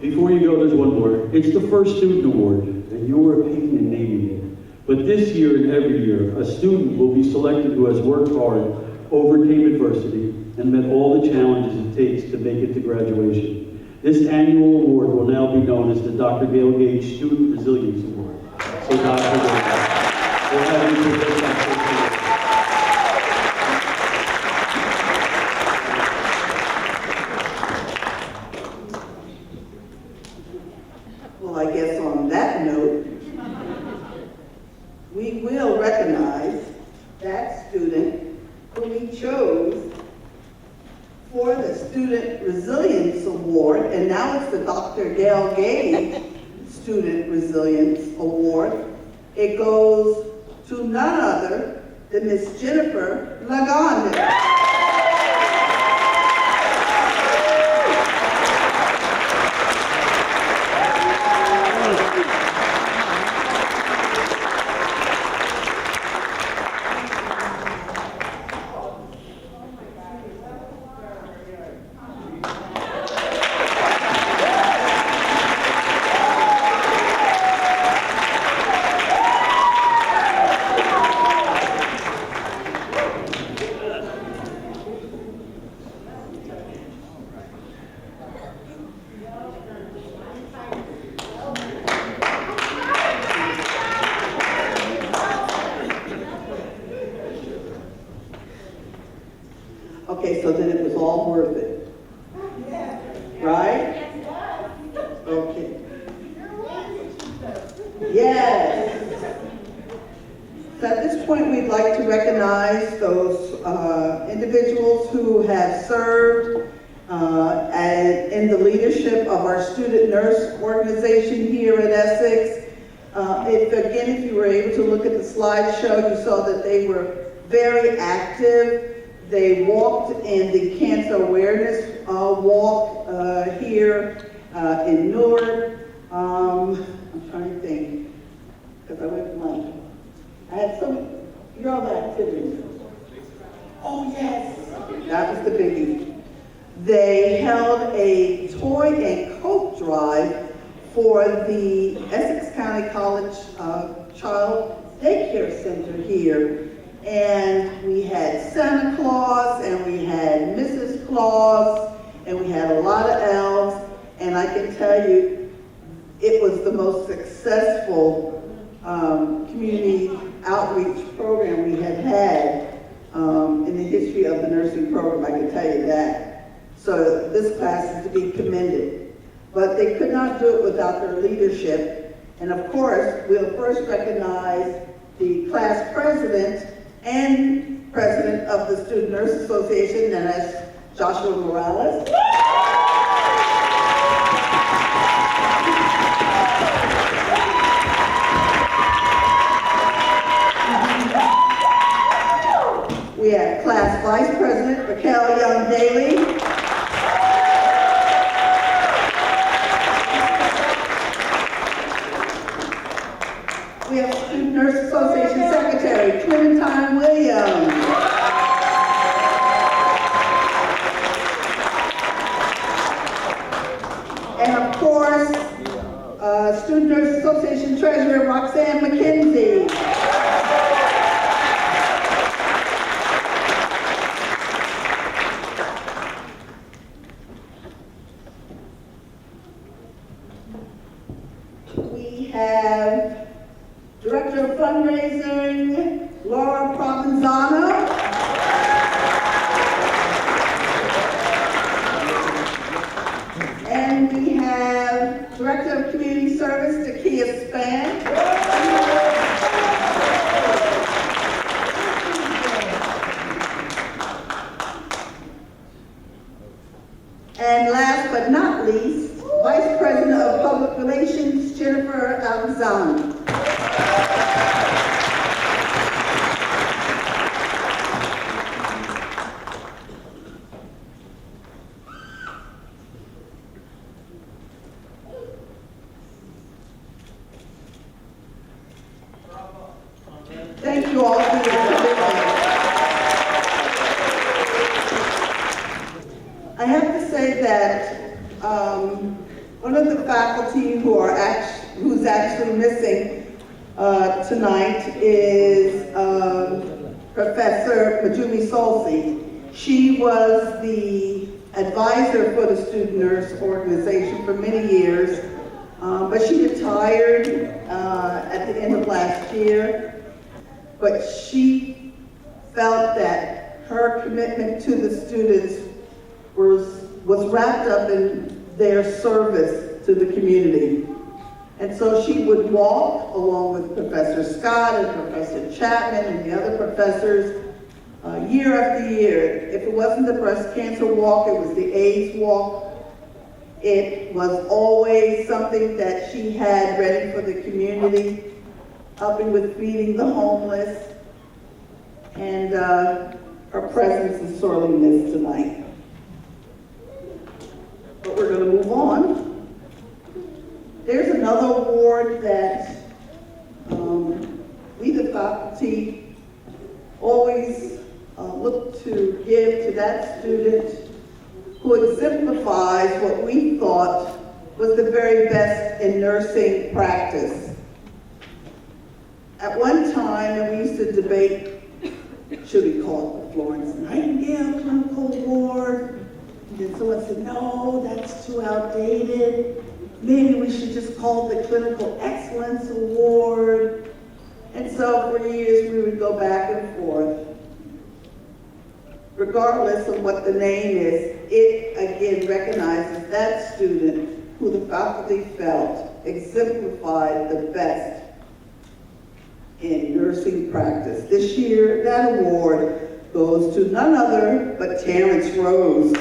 Before you go, there's one more. It's the first student award, and your opinion in naming it. But this year and every year, a student will be selected who has worked hard, overcame adversity, and met all the challenges it takes to make it to graduation. This annual award will now be known as the Dr. Gail Gage Student Resilience Award. So Dr. Gage, we'll have you present that. Well, I guess on that note, we will recognize that student who we chose for the Student Resilience Award, and now it's the Dr. Gail Gage Student Resilience Award. It goes to none other than Miss Jennifer Lagonde. Okay, so then it was all worth it. Right? Okay. Yes. So at this point, we'd like to recognize those individuals who have served and in the leadership of our student nurse organization here at Essex. If you were able to look at the slideshow, you saw that they were very active. They walked in the cancer awareness walk here in Newark. I'm trying to think, because I went blank. I had some girl activities. Oh, yes. That was the biggie. They held a toy and coat drive for the Essex County College Child Daycare Center here. And we had Santa Claus, and we had Mrs. Claus, and we had a lot of elves. And I can tell you, it was the most successful community outreach program we had in the history of the nursing program, I can tell you that. So this class is to be commended. But they could not do it without their leadership. And of course, we'll first recognize the class president and president of the Student Nurse Association, and that's Joshua Morales. We have class vice president Raquel Young Daly. We have Student Nurse Association Secretary Clementine Williams. And of course, Student Nurse Association Treasurer Roxanne McKenzie. We have Director of Fundraising, Laura Provenzano. And we have Director of Community Service, Takia Span. And last but not least, Vice President of Public Relations, Jennifer Alexander. Thank you all for your commitment. I have to say that one of the faculty who's actually missing tonight is Professor Majumi Solsi. She was the advisor for the Student Nurse Organization for many years, but she retired at the end of last year. But she felt that her commitment to the students was wrapped up in their service to the community. And so she would walk along with Professor Scott and Professor Chapman and the other professors year after year. If it wasn't the breast cancer walk, it was the AIDS walk. It was always something that she had ready for the community, helping with feeding the homeless. And her presence is sorely missed tonight. But we're going to move on. There's another award that we, the faculty, always look to give to that student who exemplifies what we thought was the very best in nursing practice. At one time, we used to debate, should we call it the Florence Nightingale Clinical Award? And then someone said, no, that's too outdated. Maybe we should just call it the Clinical Excellence Award. And so for years we would go back and forth. Regardless of what the name is, it again recognizes that student who the faculty felt exemplified the best in nursing practice. This year, that award goes to none other but Terrence Rose.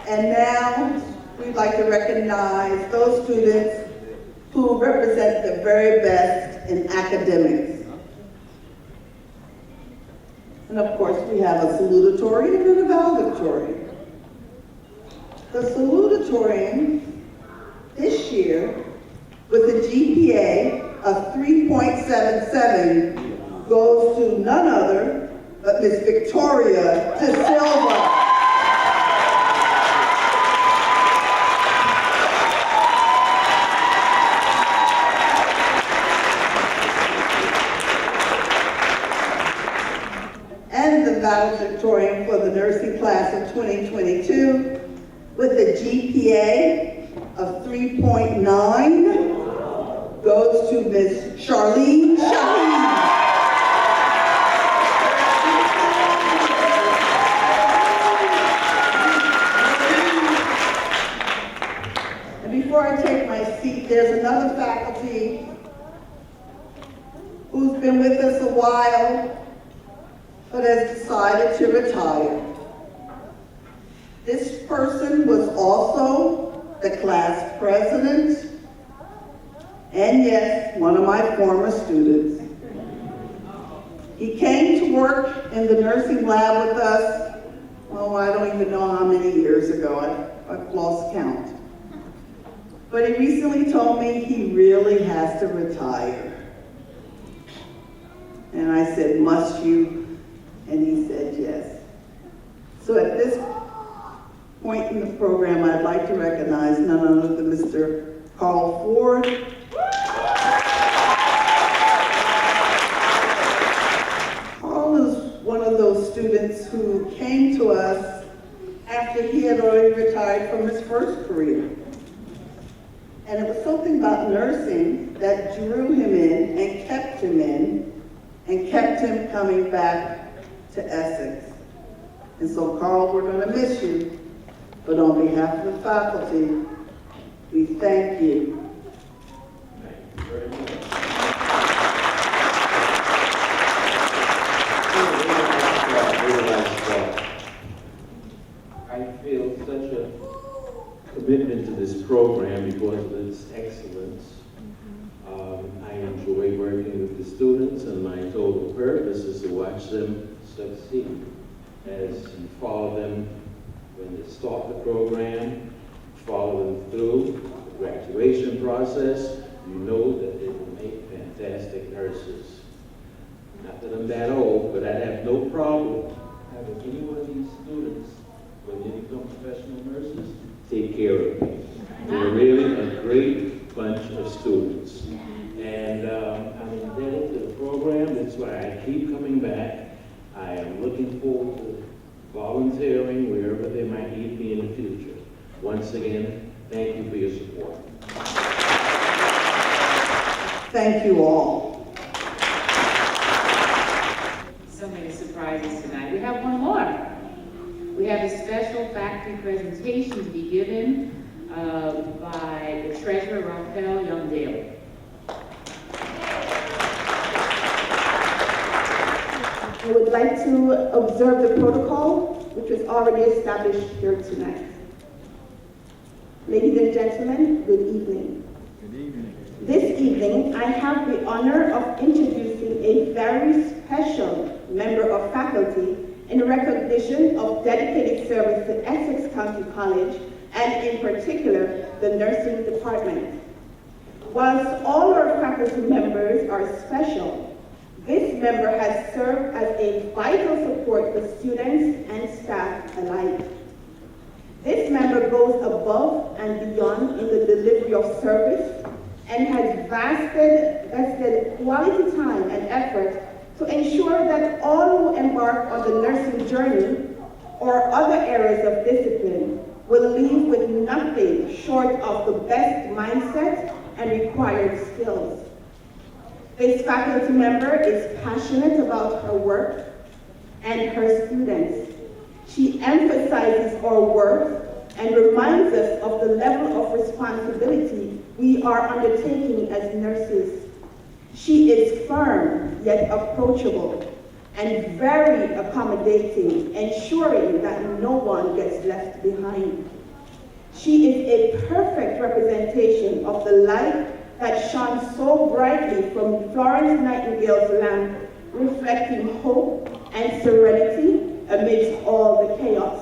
And now, we'd like to recognize those students who represent the very best in academics. And of course, we have a salutatorian and a valedictorian. The salutatorian this year, with a GPA of 3.77, goes to none other but Miss Victoria De Silva. And the valedictorian for the nursing class of 2022 with a GPA of 3.9 goes to Ms. Charlene Shaheen. And before I take my seat, there's another faculty who's been with us a while, but has decided to retire. This person was also the class president, and yes, one of my former students. He came to work in the nursing lab with us, oh, I don't even know how many years ago, I've lost count. But he recently told me he really has to retire. And I said, must you? And he said yes. So at this point in the program, I'd like to recognize none other than Mr. Carl Ford. Carl is one of those students who came to us after he had already retired from his first career. And it was something about nursing that drew him in and kept him in and kept him coming back to Essex. And so, Carl, we're going to miss you, but on behalf of the faculty, we thank you. Thank you very much. I feel such a commitment to this program because of its excellence. I enjoy working with the students, and my total purpose is to watch them succeed. As you follow them when they start the program, follow them through the graduation process, you know that they will make fantastic nurses. Not that I'm that old, but I'd have no problem having any one of these students, when they become professional nurses, take care of me. They're really a great bunch of students. And I'm indebted to the program. That's why I keep coming back. I am looking forward to volunteering wherever they might need me in the future. Once again, thank you for your support. Thank you all. So many surprises tonight. We have one more. We have a special faculty presentation to be given by the treasurer, Raquel Youngdale. I would like to observe the protocol, which was already established here tonight. Ladies and gentlemen, good evening. Good evening. This evening, I have the honor of introducing a very special member of faculty in recognition of dedicated service to Essex County College, and in particular, the nursing department. Whilst all our faculty members are special, this member has served as a vital support for students and staff alike. This member goes above and beyond in the delivery of service and has invested quality time and effort to ensure that all who embark on the nursing journey or other areas of discipline will leave with nothing short of the best mindset and required skills. This faculty member is passionate about her work and her students. She emphasizes our worth and reminds us of the level of responsibility we are undertaking as nurses. She is firm yet approachable and very accommodating, ensuring that no one gets left behind. She is a perfect representation of the light that shone so brightly from Florence Nightingale's lamp, reflecting hope and serenity amidst all the chaos.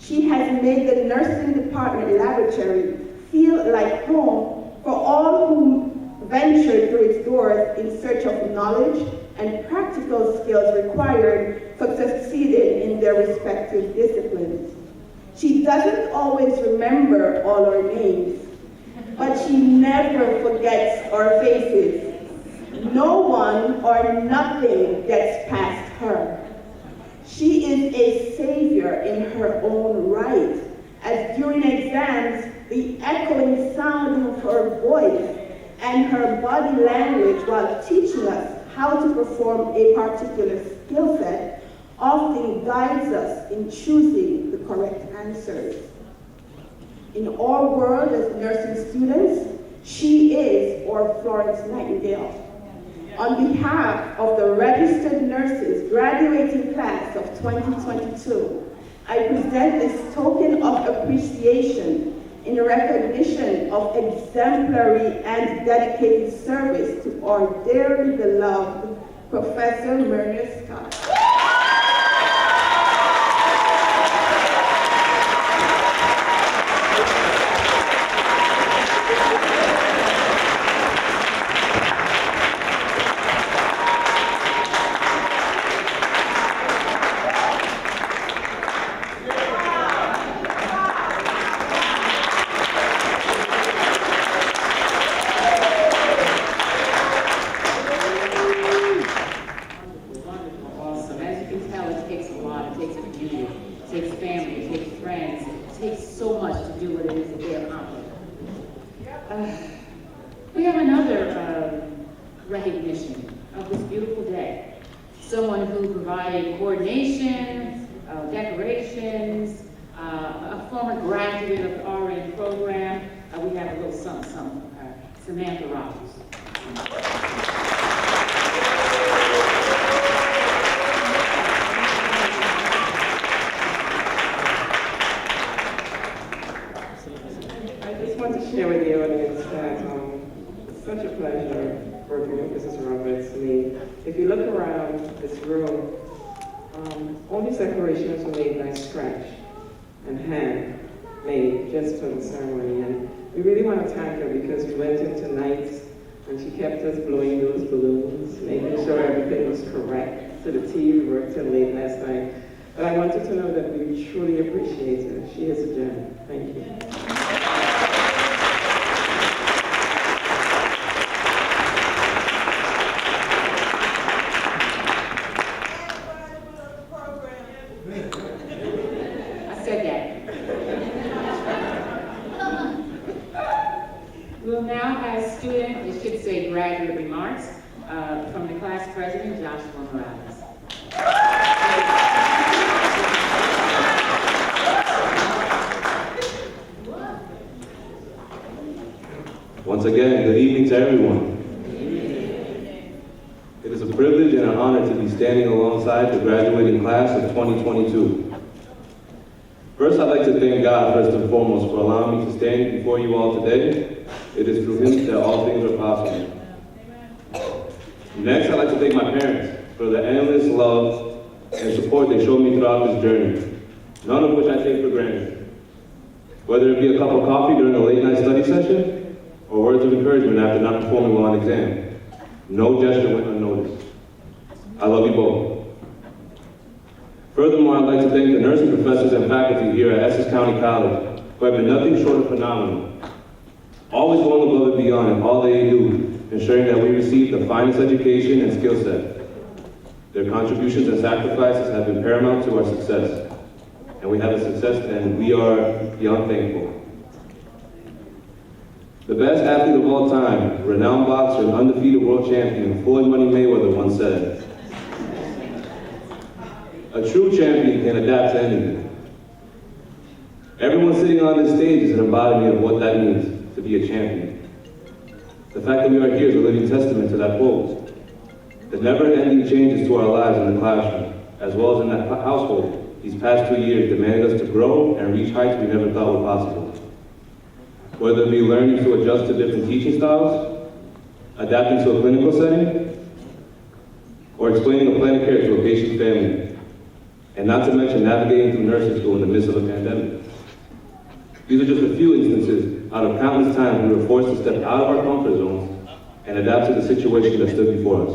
She has made the nursing department laboratory feel like home for all who ventured through its doors in search of knowledge and practical skills required for succeeding in their respective disciplines. She doesn't always remember all our names, but she never forgets our faces. No one or nothing gets past her. She is a savior in her own right, as during exams, the echoing sound of her voice and her body language while teaching us how to perform a particular skill set often guides us in choosing the correct answers. In our world as nursing students, she is our Florence Nightingale. On behalf of the registered nurses graduating class of 2022, I present this token of appreciation in recognition of exemplary and dedicated service to our dearly beloved Professor Myrna Scott. Awesome. As you can tell, it takes a lot. It takes a community, it takes family, it takes friends. It takes so much to do what it is that they accomplish. We have another recognition of this beautiful day. Someone who provided coordination, decorations, a former graduate of the RN program. We have a little something, Samantha Rogers. I just want to share with the audience that it's such a pleasure working with Mrs. Roberts. I mean, if you look around this room, all these decorations were made by scratch and hand made just for the ceremony. And we really want to thank her because we went into nights and she kept us blowing those balloons, making sure everything was correct to the T. We worked till late last night. But I wanted to know that we truly appreciate her. She is a gem. Thank you. I said that. We'll now have student, it should say graduate remarks, from the class president, Joshua Morales. Once again, good evening to everyone. It is a privilege and an honor to be standing alongside the graduating class of 2022. First, I'd like to thank God first and foremost for allowing me to stand before you all today. It is through Him that all things are possible. Next, I'd like to thank my parents for the endless love and support they showed me throughout this journey, none of which I take for granted. Whether it be a cup of coffee during a late night study session, or words of encouragement after not performing well on exam, no gesture went unnoticed. I love you both. Furthermore, I'd like to thank the nursing professors and faculty here at Essex County College who have been nothing short of phenomenal, always going above and beyond in all they do, ensuring that we receive the finest education and skill set. Their contributions and sacrifices have been paramount to our success, and we have a success and we are beyond thankful. The best athlete of all time, renowned boxer and undefeated world champion, Floyd Money Mayweather once said, "A true champion can adapt to anything." Everyone sitting on this stage is an embodiment of what that means to be a champion. The fact that we are here is a living testament to that quote. The never-ending changes to our lives in the classroom, as well as in that household, these past 2 years demanded us to grow and reach heights we never thought were possible. Whether it be learning to adjust to different teaching styles, adapting to a clinical setting, or explaining a plan of care to a patient's family, and not to mention navigating through nursing school in the midst of a pandemic. These are just a few instances out of countless times we were forced to step out of our comfort zones and adapt to the situation that stood before us.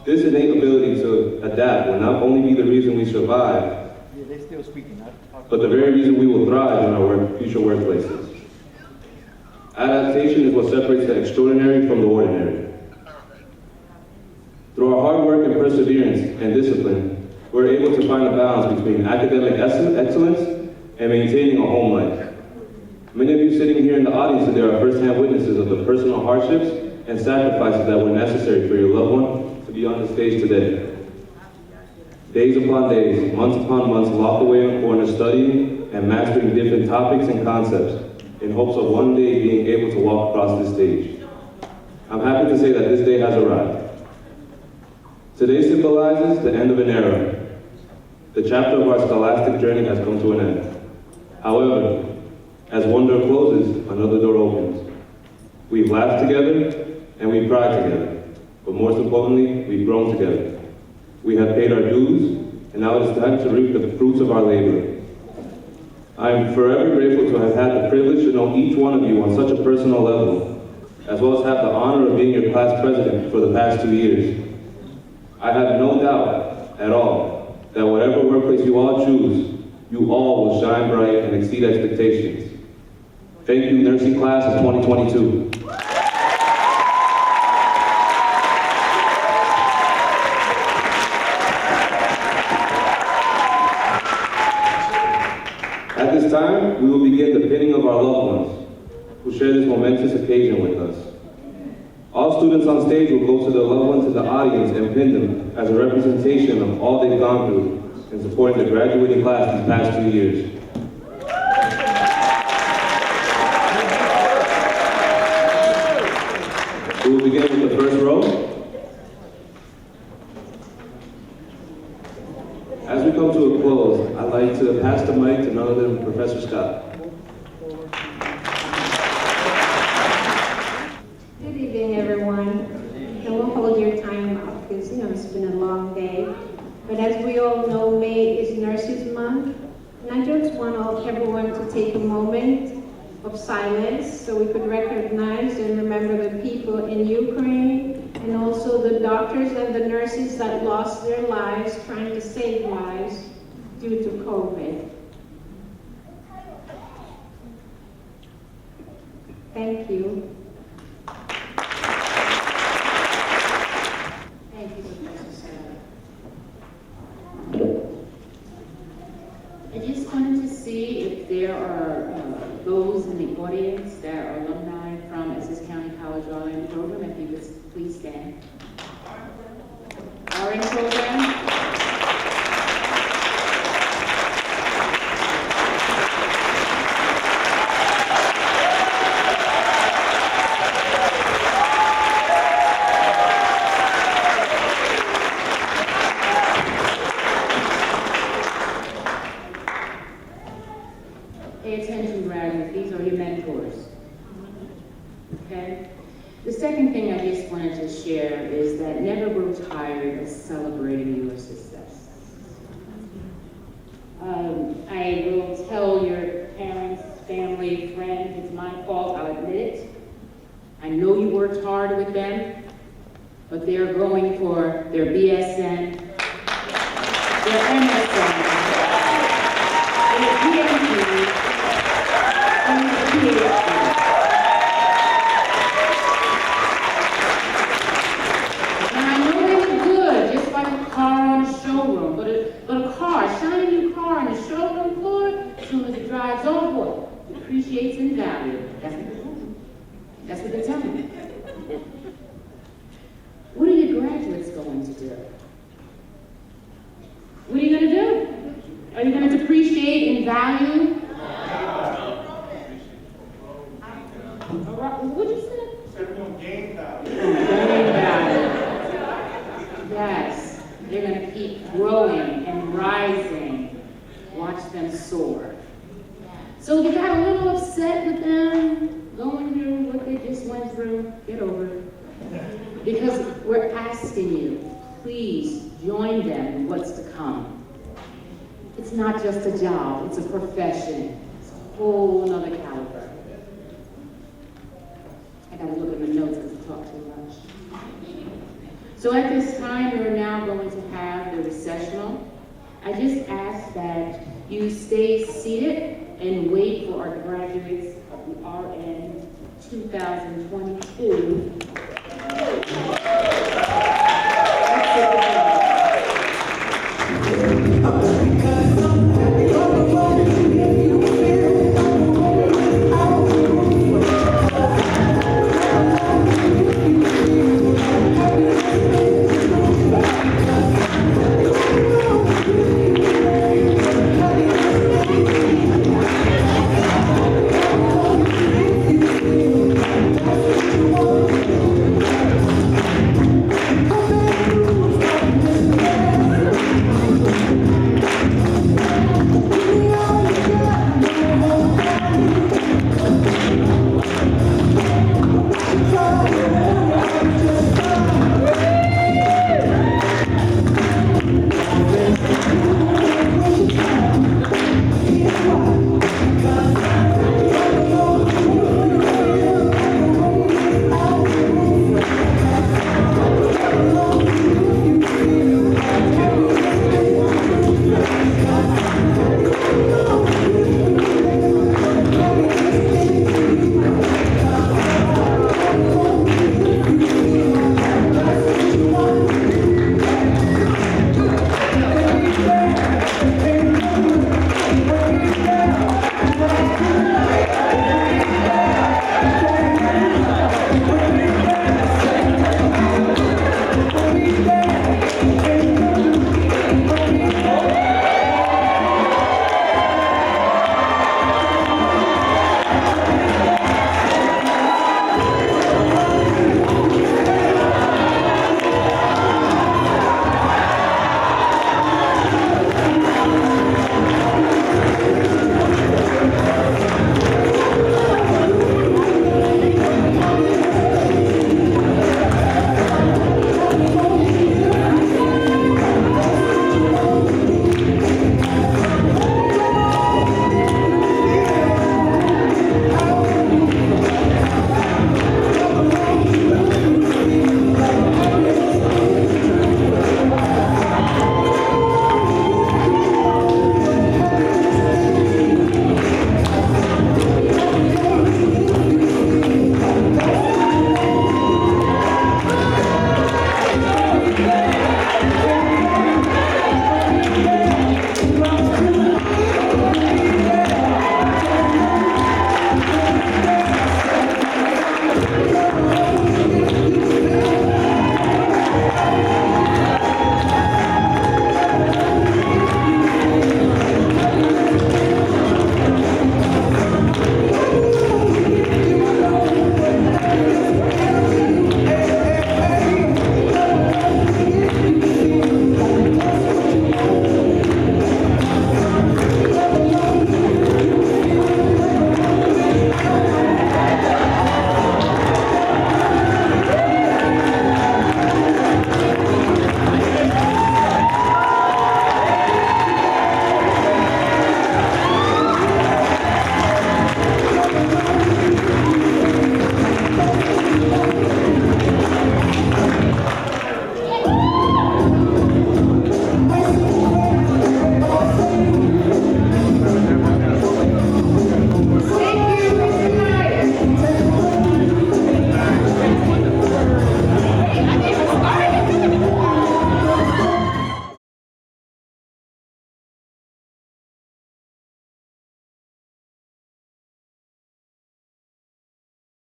This innate ability to adapt will not only be the reason we survive, but the very reason we will thrive in our future workplaces. Adaptation is what separates the extraordinary from the ordinary. Through our hard work and perseverance and discipline, we're able to find a balance between academic excellence and maintaining a home life. Many of you sitting here in the audience today are first-hand witnesses of the personal hardships and sacrifices that were necessary for your loved one to be on the stage today. Days upon days, months upon months, locked away in a corner studying and mastering different topics and concepts in hopes of one day being able to walk across this stage. I'm happy to say that this day has arrived. Today symbolizes the end of an era. The chapter of our scholastic journey has come to an end. However, as one door closes, another door opens. We've laughed together and we've cried together, but most importantly, we've grown together. We have paid our dues, and now it is time to reap the fruits of our labor. I am forever grateful to have had the privilege to know each one of you on such a personal level, as well as have the honor of being your class president for the past 2 years. I have no doubt at all that whatever workplace you all choose, you all will shine bright and exceed expectations. Thank you, nursing class of 2022. At this time, we will begin the pinning of our loved ones who share this momentous occasion with us. All students on stage will go to their loved ones in the audience and pin them as a representation of all they've gone through in supporting the graduating class these past 2 years. We will begin with the first row. As we come to a close, I'd like to pass the mic to none other than Professor Scott. Good evening, everyone. And we'll hold your time up because, it's been a long day. But as we all know, May is Nurses Month. And I just want everyone to take a moment of silence so we could recognize and remember the people in Ukraine and also the doctors and the nurses that lost their lives trying to save lives due to COVID. Thank you. Thank you, Professor Scott. I just wanted to see if there are those in the audience that are alumni from Essex County College RN program. If you would please stand. RN program. Pay attention, graduates. These are your mentors. Okay? The second thing I just wanted to share is that never grow tired of celebrating your success. I will tell your parents, family, friends, it's my fault, I'll admit it. I know you worked hard with them, but they're going for their BSN, their MSN, their PhD, and their PhD. Drives off what? Depreciates in value. That's All right, what'd you say? Said we're gonna gain value. Yes, they're gonna keep growing and rising. Watch them soar. So you got a little upset with them going through what they just went through. Get over it. Because we're asking you, please join them in what's to come. It's not just a job, it's a profession. It's a whole nother caliber. I gotta look at my notes because I talk too much. So at this time, we're now going to have the recessional. I just ask that you stay seated and wait for our graduates of the RN 2022